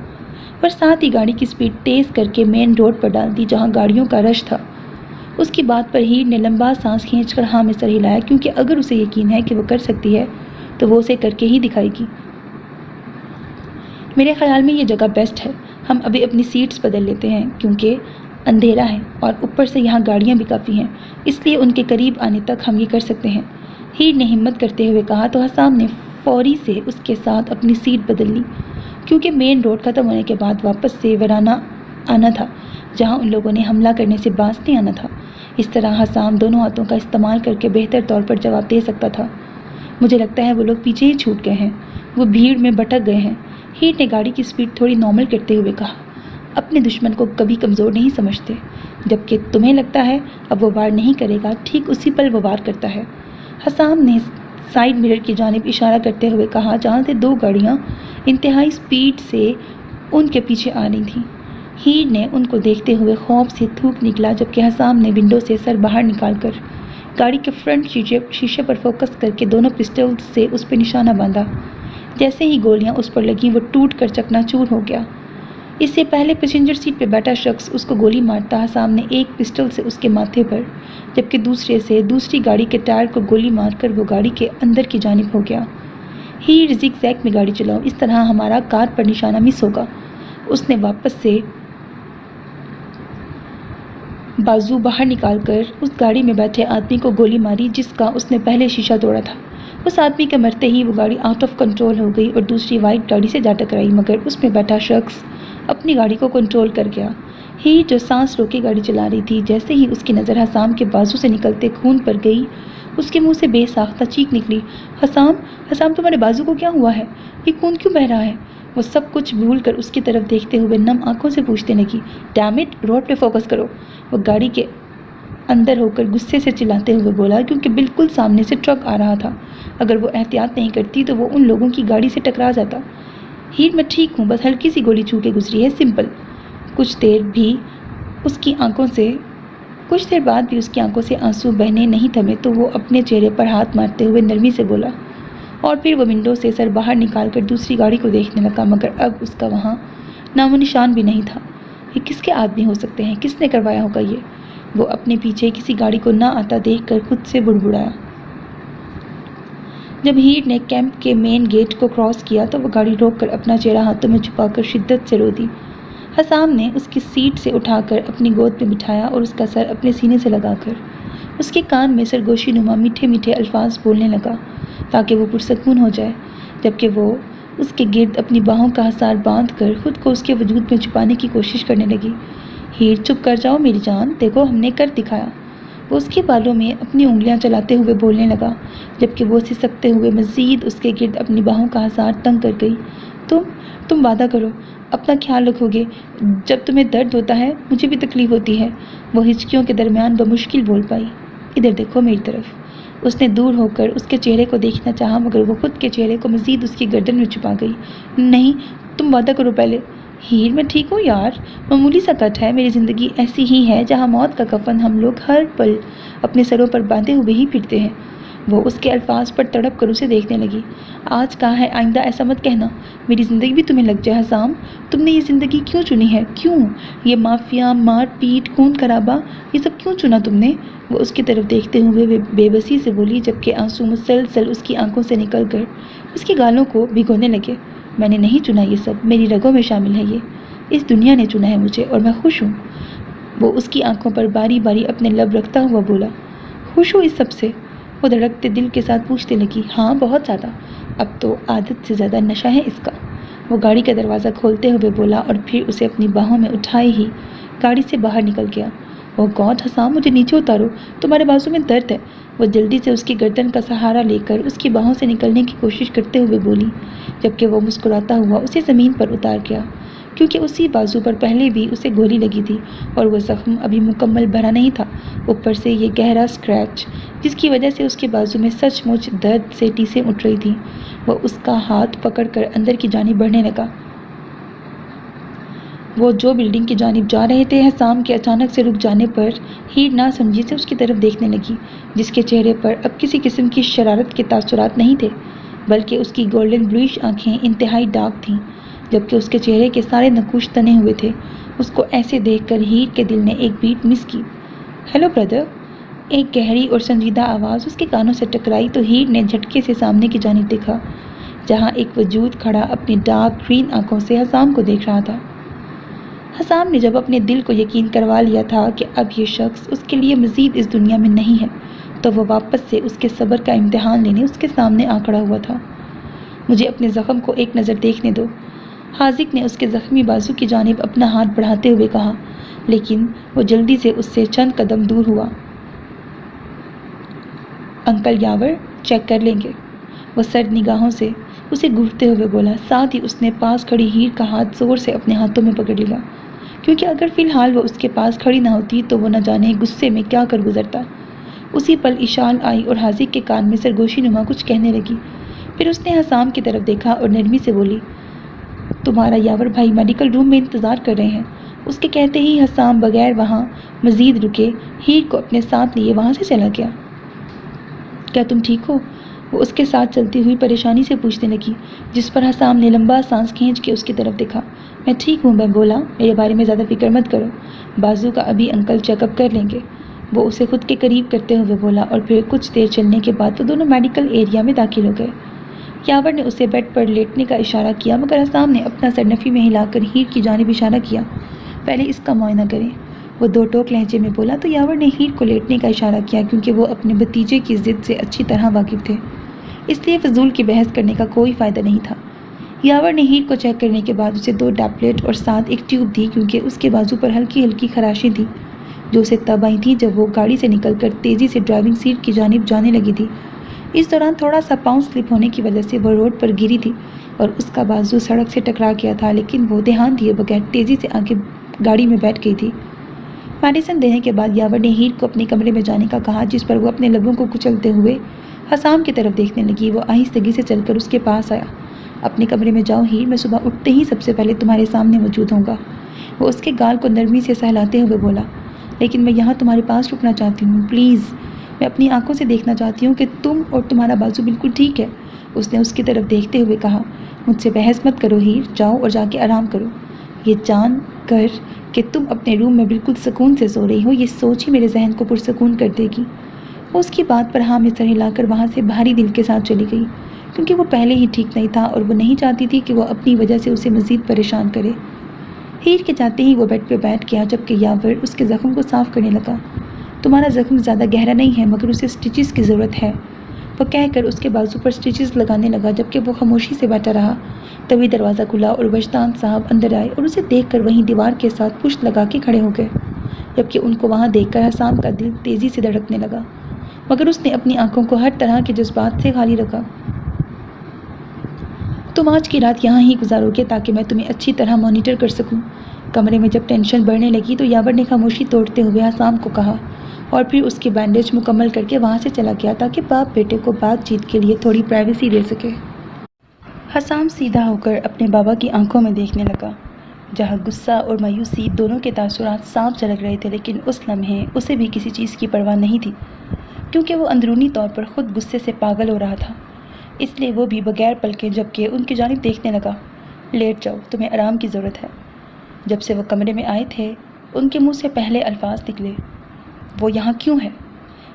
اور ساتھ ہی گاڑی کی سپیڈ تیز کر کے مین روڈ پر ڈال دی جہاں گاڑیوں کا رش تھا۔ اس کی بات پر ہیر نے لمبا سانس کھینچ کر ہاں میں سر ہلایا، کیونکہ اگر اسے یقین ہے کہ وہ کر سکتی ہے تو وہ اسے کر کے ہی دکھائے گی۔ میرے خیال میں یہ جگہ بیسٹ ہے، ہم ابھی اپنی سیٹس بدل لیتے ہیں کیونکہ اندھیرا ہے اور اوپر سے یہاں گاڑیاں بھی کافی ہیں، اس لیے ان کے قریب آنے تک ہم یہ کر سکتے ہیں، ہیر نے ہمت کرتے ہوئے کہا تو حسام نے فوری سے اس کے ساتھ اپنی سیٹ بدل لی، کیونکہ مین روڈ ختم ہونے کے بعد واپس سے ویرانہ آنا تھا جہاں ان لوگوں نے حملہ کرنے سے باز نہیں آنا تھا۔ اس طرح حسام دونوں ہاتھوں کا استعمال کر کے بہتر طور پر جواب دے سکتا تھا۔ مجھے لگتا ہے وہ لوگ پیچھے ہی چھوٹ گئے ہیں، وہ بھیڑ میں بھٹک گئے ہیں، ہیر نے گاڑی کی سپیڈ تھوڑی نارمل کرتے ہوئے کہا۔ اپنے دشمن کو کبھی کمزور نہیں سمجھتے، جبکہ تمہیں لگتا ہے اب وہ وار نہیں کرے گا، ٹھیک اسی پل وہ وار کرتا ہے، حسام نے سائیڈ مرر کی جانب اشارہ کرتے ہوئے کہا جہاں سے 2 گاڑیاں انتہائی سپیڈ سے ان کے پیچھے آ رہی تھیں۔ ہیر نے ان کو دیکھتے ہوئے خوف سے تھوک نکلا، جبکہ حسام نے ونڈو سے سر باہر نکال کر گاڑی کے فرنٹ شیشے پر فوکس کر کے دونوں پسٹل سے اس پہ نشانہ باندھا۔ جیسے ہی گولیاں اس پر لگیں وہ ٹوٹ کر چکنا چور ہو گیا۔ اس سے پہلے پیسنجر سیٹ پہ بیٹھا شخص اس کو گولی مارتا، حسام نے ایک پسٹل سے اس کے ماتھے پر جبکہ دوسرے سے دوسری گاڑی کے ٹائر کو گولی مار کر وہ گاڑی کے اندر کی جانب ہو گیا۔ ہیر زگ زیگ میں گاڑی چلاؤ، اس طرح ہمارا کار پر نشانہ مس ہوگا۔ اس نے واپس سے بازو باہر نکال کر اس گاڑی میں بیٹھے آدمی کو گولی ماری جس کا اس نے پہلے شیشہ توڑا تھا۔ اس آدمی کے مرتے ہی وہ گاڑی آؤٹ آف کنٹرول ہو گئی اور دوسری وائٹ گاڑی سے جا ٹکرائی، مگر اس میں بیٹھا شخص اپنی گاڑی کو کنٹرول کر گیا۔ ہیر جو سانس روکے گاڑی چلا رہی تھی، جیسے ہی اس کی نظر حسام کے بازو سے نکلتے خون پر گئی، اس کے منہ سے بے ساختہ چیخ نکلی، حسام تمہارے بازو کو کیا ہوا ہے؟ یہ خون کیوں بہہ رہا ہے؟ وہ سب کچھ بھول کر اس کی طرف دیکھتے ہوئے نم آنکھوں سے پوچھنے لگی، ڈیم اٹ، روڈ پہ فوکس کرو، وہ گاڑی کے اندر ہو کر غصے سے چلاتے ہوئے بولا، کیونکہ بالکل سامنے سے ٹرک آ رہا تھا، اگر وہ احتیاط نہیں کرتی تو وہ ان لوگوں کی گاڑی سے ٹکرا جاتا۔ ہیر میں ٹھیک ہوں، بس ہلکی سی گولی چھو کے گزری ہے، سمپل۔ کچھ دیر بعد بھی اس کی آنکھوں سے آنسو بہنے نہیں تھمے تو وہ اپنے چہرے پر ہاتھ مارتے ہوئے نرمی سے بولا، اور پھر وہ ونڈو سے سر باہر نکال کر دوسری گاڑی کو دیکھنے لگا، مگر اب اس کا وہاں نام و نشان بھی نہیں تھا۔ یہ کس کے آدمی ہو سکتے ہیں؟ کس نے کروایا ہوگا یہ؟ وہ اپنے پیچھے کسی گاڑی کو نہ آتا دیکھ کر خود سے بڑبڑایا۔ جب ہیر نے کیمپ کے مین گیٹ کو کراس کیا تو وہ گاڑی روک کر اپنا چہرہ ہاتھوں میں چھپا کر شدت سے رو دی۔ حسام نے اس کی سیٹ سے اٹھا کر اپنی گود میں بٹھایا اور اس کا سر اپنے سینے سے لگا کر اس کے کان میں سرگوشی نما میٹھے میٹھے الفاظ بولنے لگا تاکہ وہ پرسکون ہو جائے، جبکہ وہ اس کے گرد اپنی باہوں کا حصار باندھ کر خود کو اس کے وجود میں چھپانے کی کوشش کرنے لگی۔ ہیر چپ کر جاؤ میری جان، دیکھو ہم نے کر دکھایا۔ وہ اس کے بالوں میں اپنی انگلیاں چلاتے ہوئے بولنے لگا، جبکہ وہ سسکتے ہوئے مزید اس کے گرد اپنی باہوں کا ہزار تنگ کر گئی۔ تم وعدہ کرو، اپنا خیال رکھو گے۔ جب تمہیں درد ہوتا ہے مجھے بھی تکلیف ہوتی ہے، وہ ہچکیوں کے درمیان بمشکل بول پائی۔ ادھر دیکھو میری طرف۔ اس نے دور ہو کر اس کے چہرے کو دیکھنا چاہا، مگر وہ خود کے چہرے کو مزید اس کی گردن میں چھپا گئی۔ نہیں، تم وعدہ کرو پہلے۔ ہیر، میں ٹھیک ہوں یار، معمولی سا کٹ ہے، میری زندگی ایسی ہی ہے جہاں موت کا کفن ہم لوگ ہر پل اپنے سروں پر باندھے ہوئے ہی پھرتے ہیں۔ وہ اس کے الفاظ پر تڑپ کر اسے دیکھنے لگی۔ آج کہا ہے آئندہ ایسا مت کہنا، میری زندگی بھی تمہیں لگ جائے حسام۔ تم نے یہ زندگی کیوں چنی ہے؟ کیوں یہ مافیا، مار پیٹ، خون خرابہ، یہ سب کیوں چنا تم نے؟ وہ اس کی طرف دیکھتے ہوئے بے بسی سے بولی، جبکہ آنسو مسلسل اس کی آنکھوں سے نکل کر اس کی گالوں کو بھگونے لگے۔ میں نے نہیں چنا یہ سب، میری رگوں میں شامل ہے یہ، اس دنیا نے چنا ہے مجھے اور میں خوش ہوں۔ وہ اس کی آنکھوں پر باری باری اپنے لب رکھتا ہوا بولا۔ خوش ہو اس سب سے؟ وہ دھڑکتے دل کے ساتھ پوچھنے لگی۔ ہاں، بہت زیادہ، اب تو عادت سے زیادہ نشہ ہے اس کا، وہ گاڑی کا دروازہ کھولتے ہوئے بولا اور پھر اسے اپنی باہوں میں اٹھائے ہی گاڑی سے باہر نکل گیا۔ اوہ گاڈ حسام، مجھے نیچے اتارو، تمہارے بازو میں درد ہے، وہ جلدی سے اس کی گردن کا سہارا لے کر اس کی باہوں سے نکلنے کی کوشش کرتے ہوئے بولی، جبکہ وہ مسکراتا ہوا اسے زمین پر اتار گیا، کیونکہ اسی بازو پر پہلے بھی اسے گولی لگی تھی اور وہ زخم ابھی مکمل بھرا نہیں تھا، اوپر سے یہ گہرا اسکریچ جس کی وجہ سے اس کے بازو میں سچ مچ درد سے ٹیسیں اٹھ رہی تھیں۔ وہ اس کا ہاتھ پکڑ کر اندر کی جانب بڑھنے لگا۔ وہ جو بلڈنگ کی جانب جا رہے تھے، حسام کے اچانک سے رک جانے پر ہیر نہ سمجھی سے اس کی طرف دیکھنے لگی، جس کے چہرے پر اب کسی قسم کی شرارت کے تاثرات نہیں تھے، بلکہ اس کی گولڈن بلوئش آنکھیں انتہائی ڈارک تھیں، جبکہ اس کے چہرے کے سارے نقوش تنے ہوئے تھے۔ اس کو ایسے دیکھ کر ہیر کے دل نے ایک بیٹ مس کی۔ ہیلو بردر، ایک گہری اور سنجیدہ آواز اس کے کانوں سے ٹکرائی تو ہیر نے جھٹکے سے سامنے کی جانب دیکھا، جہاں ایک وجود کھڑا اپنی ڈارک گرین آنکھوں سے حسام کو دیکھ رہا تھا۔ حسام نے جب اپنے دل کو یقین کروا لیا تھا کہ اب یہ شخص اس کے لیے مزید اس دنیا میں نہیں ہے، تو وہ واپس سے اس کے صبر کا امتحان لینے اس کے سامنے آ کھڑا ہوا تھا۔ مجھے اپنے زخم کو ایک نظر دیکھنے دو، حاذق نے اس کے زخمی بازو کی جانب اپنا ہاتھ بڑھاتے ہوئے کہا، لیکن وہ جلدی سے اس سے چند قدم دور ہوا۔ انکل یاور چیک کر لیں گے، وہ سرد نگاہوں سے اسے گھورتے ہوئے بولا، ساتھ ہی اس نے پاس کھڑی ہیر کا ہاتھ زور سے اپنے ہاتھوں میں پکڑ لیا، کیونکہ اگر فی الحال وہ اس کے پاس کھڑی نہ ہوتی تو وہ نہ جانے غصے میں کیا کر گزرتا۔ اسی پل اشال آئی اور حاذق کے کان میں سرگوشی نما کچھ کہنے لگی، پھر اس نے حسام کی طرف دیکھا اور نرمی سے بولی، تمہارا یاور بھائی میڈیکل روم میں انتظار کر رہے ہیں۔ اس کے کہتے ہی حسام بغیر وہاں مزید رکے ہیر کو اپنے ساتھ لیے وہاں سے چلا گیا۔ کیا تم ٹھیک ہو؟ وہ اس کے ساتھ چلتی ہوئی پریشانی سے پوچھنے لگی، جس پر حسام نے لمبا سانس کھینچ کے اس کی طرف دیکھا۔ میں ٹھیک ہوں، میں بولا، میرے بارے میں زیادہ فکر مت کرو، بازو کا ابھی انکل چیک اپ کر لیں گے، وہ اسے خود کے قریب کرتے ہوئے بولا، اور پھر کچھ دیر چلنے کے بعد وہ دونوں میڈیکل ایریا میں داخل ہو گئے۔ یاور نے اسے بیڈ پر لیٹنے کا اشارہ کیا، مگر حسام نے اپنا سر نفی میں ہلا کر ہیر کی جانب اشارہ کیا، پہلے اس کا معائنہ کریں، وہ دو ٹوک لہجے میں بولا، تو یاور نے ہیر کو لیٹنے کا اشارہ کیا، کیونکہ وہ اپنے بھتیجے کی ضد سے اچھی طرح واقف تھے، اس لیے فضول کی بحث کرنے کا کوئی فائدہ نہیں تھا۔ یاور نے ہیر کو چیک کرنے کے بعد اسے 2 ٹیبلٹ اور ساتھ ایک ٹیوب دی، کیونکہ اس کے بازو پر ہلکی ہلکی خراشیں تھیں جو اسے تب آئی تھیں جب وہ گاڑی سے نکل کر تیزی سے ڈرائیونگ سیٹ کی جانب جانے لگی تھی۔ اس دوران تھوڑا سا پاؤں سلپ ہونے کی وجہ سے وہ روڈ پر گری تھی اور اس کا بازو سڑک سے ٹکرا گیا تھا، لیکن وہ دھیان دیے بغیر تیزی سے آگے گاڑی میں بیٹھ گئی تھی۔ میڈیسن دینے کے بعد یاور نے ہیر کو اپنے کمرے میں جانے کا کہا، جس پر وہ اپنے لبوں کو کچلتے ہوئے حسام کی طرف دیکھنے لگی۔ وہ آہستگی سے چل کر اس کے پاس آیا۔ اپنے کمرے میں جاؤ ہیر، میں صبح اٹھتے ہی سب سے پہلے تمہارے سامنے موجود ہوں گا، وہ اس کے گال کو نرمی سے سہلاتے ہوئے بولا، لیکن میں یہاں تمہارے پاس رکنا چاہتی ہوں، پلیز، میں اپنی آنکھوں سے دیکھنا چاہتی ہوں کہ تم اور تمہارا بازو بالکل ٹھیک ہے، اس نے اس کی طرف دیکھتے ہوئے کہا۔ مجھ سے بحث مت کرو ہیر، جاؤ اور جا کے آرام کرو، یہ جان کر کہ تم اپنے روم میں بالکل سکون سے سو رہی ہو، یہ سوچ ہی میرے ذہن کو پرسکون کر دے گی۔ وہ اس کی بات پر ہاں میں سر ہلا کر وہاں سے بھاری دل کے ساتھ چلی گئی، کیونکہ وہ پہلے ہی ٹھیک نہیں تھا اور وہ نہیں چاہتی تھی کہ وہ اپنی وجہ سے اسے مزید پریشان کرے۔ ہیر کے جاتے ہی وہ بیڈ پہ بیٹھ گیا، جبکہ یاور اس کے زخم کو صاف کرنے لگا۔ تمہارا زخم زیادہ گہرا نہیں ہے، مگر اسے سٹچز کی ضرورت ہے، وہ کہہ کر اس کے بازو پر سٹچز لگانے لگا، جبکہ وہ خاموشی سے بیٹھا رہا۔ تبھی دروازہ کھلا اور وجدان صاحب اندر آئے اور اسے دیکھ کر وہیں دیوار کے ساتھ پشت لگا کے کھڑے ہو گئے۔ جبکہ ان کو وہاں دیکھ کر حسام کا دل تیزی سے دھڑکنے لگا، مگر اس نے اپنی آنکھوں کو ہر طرح کے جذبات سے خالی رکھا۔ تم آج کی رات یہاں ہی گزارو گے تاکہ میں تمہیں اچھی طرح مانیٹر کر سکوں۔ کمرے میں جب ٹینشن بڑھنے لگی تو یاور نے خاموشی توڑتے ہوئے حسام کو کہا، اور پھر اس کی بینڈیج مکمل کر کے وہاں سے چلا گیا تاکہ باپ بیٹے کو بات چیت کے لیے تھوڑی پرائیویسی دے سکے۔ حسام سیدھا ہو کر اپنے بابا کی آنکھوں میں دیکھنے لگا، جہاں غصہ اور مایوسی دونوں کے تاثرات صاف جھلک رہے تھے، لیکن اس لمحے اسے بھی کسی چیز کی پرواہ نہیں تھی، کیونکہ وہ اندرونی طور پر خود غصے سے پاگل ہو رہا تھا۔ اس لیے وہ بھی بغیر پلکے جھپکے ان کی جانب دیکھنے لگا۔ لیٹ جاؤ، تمہیں آرام کی ضرورت ہے۔ جب سے وہ کمرے میں آئے تھے ان کے منہ سے پہلے الفاظ نکلے، وہ یہاں کیوں ہے؟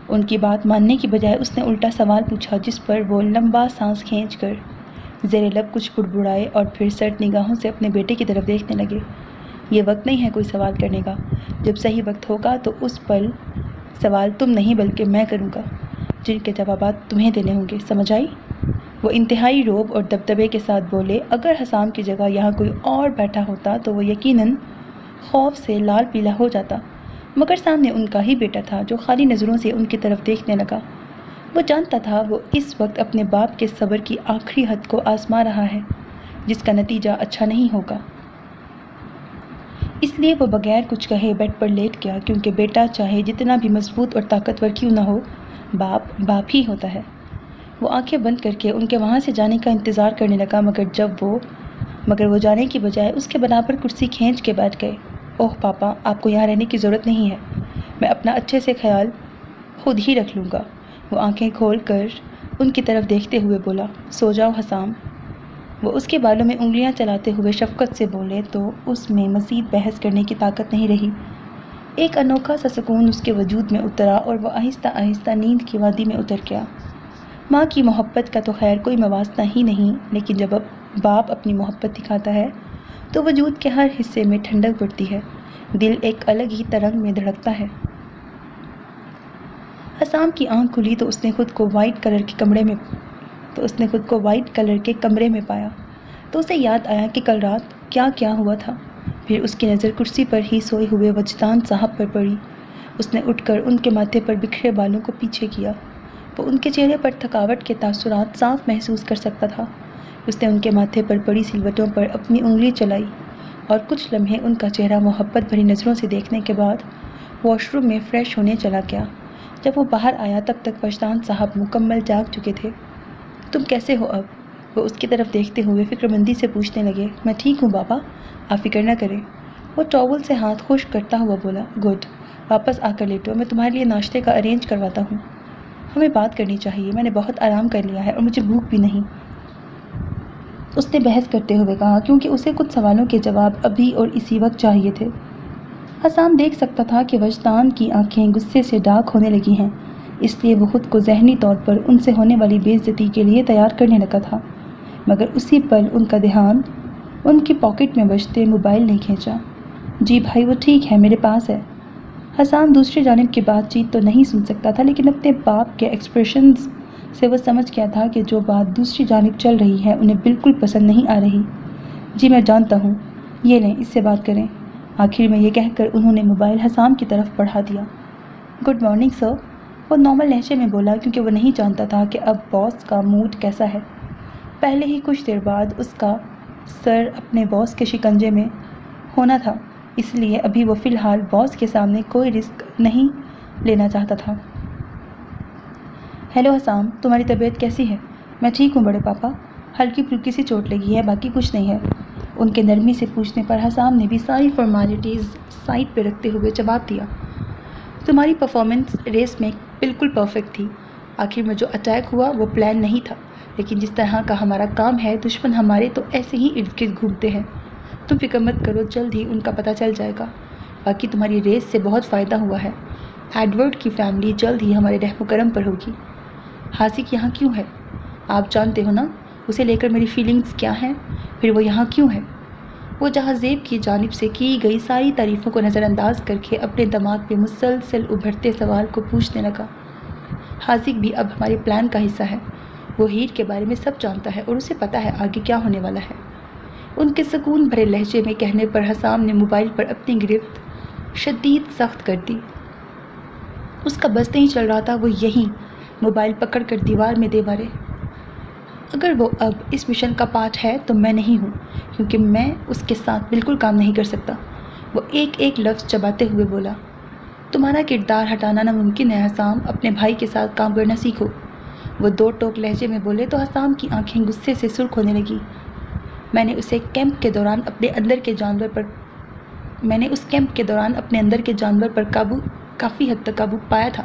ان کی بات ماننے کی بجائے اس نے الٹا سوال پوچھا، جس پر وہ لمبا سانس کھینچ کر زیر لب کچھ بڑبڑائے اور پھر سرد نگاہوں سے اپنے بیٹے کی طرف دیکھنے لگے۔ یہ وقت نہیں ہے کوئی سوال کرنے کا، جب صحیح وقت ہوگا تو اس پل سوال تم نہیں بلکہ میں کروں گا، جن کے جوابات تمہیں دینے ہوں گے، سمجھ آئی؟ وہ انتہائی روب اور دبدبے کے ساتھ بولے۔ اگر حسام کی جگہ یہاں کوئی اور بیٹھا ہوتا تو وہ یقیناً خوف سے لال پیلا ہو جاتا، مگر سامنے ان کا ہی بیٹا تھا جو خالی نظروں سے ان کی طرف دیکھنے لگا۔ وہ جانتا تھا وہ اس وقت اپنے باپ کے صبر کی آخری حد کو آزما رہا ہے، جس کا نتیجہ اچھا نہیں ہوگا۔ اس لیے وہ بغیر کچھ کہے بیڈ پر لیٹ گیا، کیونکہ بیٹا چاہے جتنا بھی مضبوط اور طاقتور کیوں نہ ہو، باپ باپ ہی ہوتا ہے۔ وہ آنکھیں بند کر کے ان کے وہاں سے جانے کا انتظار کرنے لگا، مگر وہ جانے کی بجائے اس کے برابر کرسی کھینچ کے بیٹھ گئے۔ اوہ پاپا، آپ کو یہاں رہنے کی ضرورت نہیں ہے، میں اپنا اچھے سے خیال خود ہی رکھ لوں گا۔ وہ آنکھیں کھول کر ان کی طرف دیکھتے ہوئے بولا، سو جاؤ حسام۔ وہ اس کے بالوں میں انگلیاں چلاتے ہوئے شفقت سے بولے تو اس میں مزید بحث کرنے کی طاقت نہیں رہی۔ ایک انوکھا سا سکون اس کے وجود میں اترا اور وہ آہستہ آہستہ نیند کی وادی میں اتر گیا۔ ماں کی محبت کا تو خیر کوئی موازنہ ہی نہیں، لیکن جب باپ اپنی محبت دکھاتا ہے تو وجود کے ہر حصے میں ٹھنڈک بڑھتی ہے، دل ایک الگ ہی ترنگ میں دھڑکتا ہے۔ حسام کی آنکھ کھلی تو اس نے خود کو وائٹ کلر کے کمرے میں پایا، تو اسے یاد آیا کہ کل رات کیا کیا ہوا تھا۔ پھر اس کی نظر کرسی پر ہی سوئے ہوئے وجدان صاحب پر پڑی۔ اس نے اٹھ کر ان کے ماتھے پر بکھرے بالوں کو پیچھے کیا۔ وہ ان کے چہرے پر تھکاوٹ کے تاثرات صاف محسوس کر سکتا تھا۔ اس نے ان کے ماتھے پر پڑی سلوٹوں پر اپنی انگلی چلائی اور کچھ لمحے ان کا چہرہ محبت بھری نظروں سے دیکھنے کے بعد واش روم میں فریش ہونے چلا گیا۔ جب وہ باہر آیا تب تک وجدان صاحب مکمل جاگ چکے تھے۔ تم کیسے ہو اب؟ وہ اس کی طرف دیکھتے ہوئے فکر مندی سے پوچھنے لگے۔ میں ٹھیک ہوں بابا، آپ فکر نہ کریں۔ وہ ٹاول سے ہاتھ خشک کرتا ہوا بولا، گڈ، واپس آ کر لیٹو، میں تمہارے لیے ناشتے کا ارینج کرواتا ہوں۔ ہمیں بات کرنی چاہیے، میں نے بہت آرام کر لیا ہے اور مجھے بھوک بھی نہیں، اس نے بحث کرتے ہوئے کہا، کیونکہ اسے کچھ سوالوں کے جواب ابھی اور اسی وقت چاہیے تھے۔ حسام دیکھ سکتا تھا کہ وجدان کی آنکھیں غصے سے ڈاک ہونے لگی ہیں، اس لیے وہ خود کو ذہنی طور پر ان سے ہونے والی بے عزتی کے لیے تیار کرنے لگا تھا، مگر اسی پل ان کا دھیان ان کی پاکٹ میں بجتے موبائل نے کھینچا۔ جی بھائی، وہ ٹھیک ہے، میرے پاس ہے۔ حسام دوسری جانب کی بات چیت تو نہیں سن سکتا تھا، لیکن اپنے باپ کے ایکسپریشنز سے وہ سمجھ گیا تھا کہ جو بات دوسری جانب چل رہی ہے انہیں بالکل پسند نہیں آ رہی۔ جی میں جانتا ہوں، یہ لیں، اس سے بات کریں۔ آخر میں یہ کہہ کر انہوں نے موبائل حسام کی طرف بڑھا دیا۔ گڈ مارننگ سر، وہ نارمل لہجے میں بولا، کیونکہ وہ نہیں جانتا تھا کہ اب باس کا موڈ کیسا ہے۔ پہلے ہی کچھ دیر بعد اس کا سر اپنے باس کے شکنجے میں ہونا تھا، اس لیے ابھی وہ فی الحال باس کے سامنے کوئی رسک نہیں لینا چاہتا تھا۔ ہیلو حسام، تمہاری طبیعت کیسی ہے؟ میں ٹھیک ہوں بڑے پاپا، ہلکی پھلکی سی چوٹ لگی ہے، باقی کچھ نہیں ہے۔ ان کے نرمی سے پوچھنے پر حسام نے بھی ساری فارمیلٹیز سائڈ پہ رکھتے ہوئے جواب دیا، تمہاری پرفارمنس ریس میں بالکل پرفیکٹ تھی۔ آخر میں جو اٹیک ہوا وہ پلان نہیں تھا، لیکن جس طرح کا ہمارا کام ہے، دشمن ہمارے تو ایسے ہی ارد گرد گھومتے ہیں۔ تم فکر مت کرو، جلد ہی ان کا پتہ چل جائے گا۔ باقی تمہاری ریس سے بہت فائدہ ہوا ہے، ایڈورڈ کی فیملی جلد ہی ہمارے رحم و کرم پر ہوگی۔ حاسق یہاں کیوں ہے؟ آپ جانتے ہو نا اسے لے کر میری فیلنگز کیا ہیں، پھر وہ یہاں کیوں ہے؟ وہ جہازیب کی جانب سے کی گئی ساری تعریفوں کو نظر انداز کر کے اپنے دماغ میں مسلسل ابھرتے سوال کو پوچھنے لگا۔ حاسق بھی اب ہمارے پلان کا حصہ ہے، وہ ہیر کے بارے میں سب جانتا ہے اور اسے پتہ ہے آگے کیا ہونے والا ہے۔ ان کے سکون بھرے لہجے میں کہنے پر حسام نے موبائل پر اپنی گرفت شدید سخت کر دی۔ اس کا بس نہیں چل رہا تھا، وہ یہیں موبائل پکڑ کر دیوار میں دے مارے۔ اگر وہ اب اس مشن کا پارٹ ہے تو میں نہیں ہوں، کیونکہ میں اس کے ساتھ بالکل کام نہیں کر سکتا۔ وہ ایک ایک لفظ چباتے ہوئے بولا، تمہارا کردار ہٹانا ناممکن ہے حسام، اپنے بھائی کے ساتھ کام کرنا سیکھو۔ وہ دو ٹوک لہجے میں بولے تو حسام کی آنکھیں غصے سے سرخ ہونے لگی۔ میں نے اس کیمپ کے دوران اپنے اندر کے جانور پر کافی حد تک قابو پایا تھا۔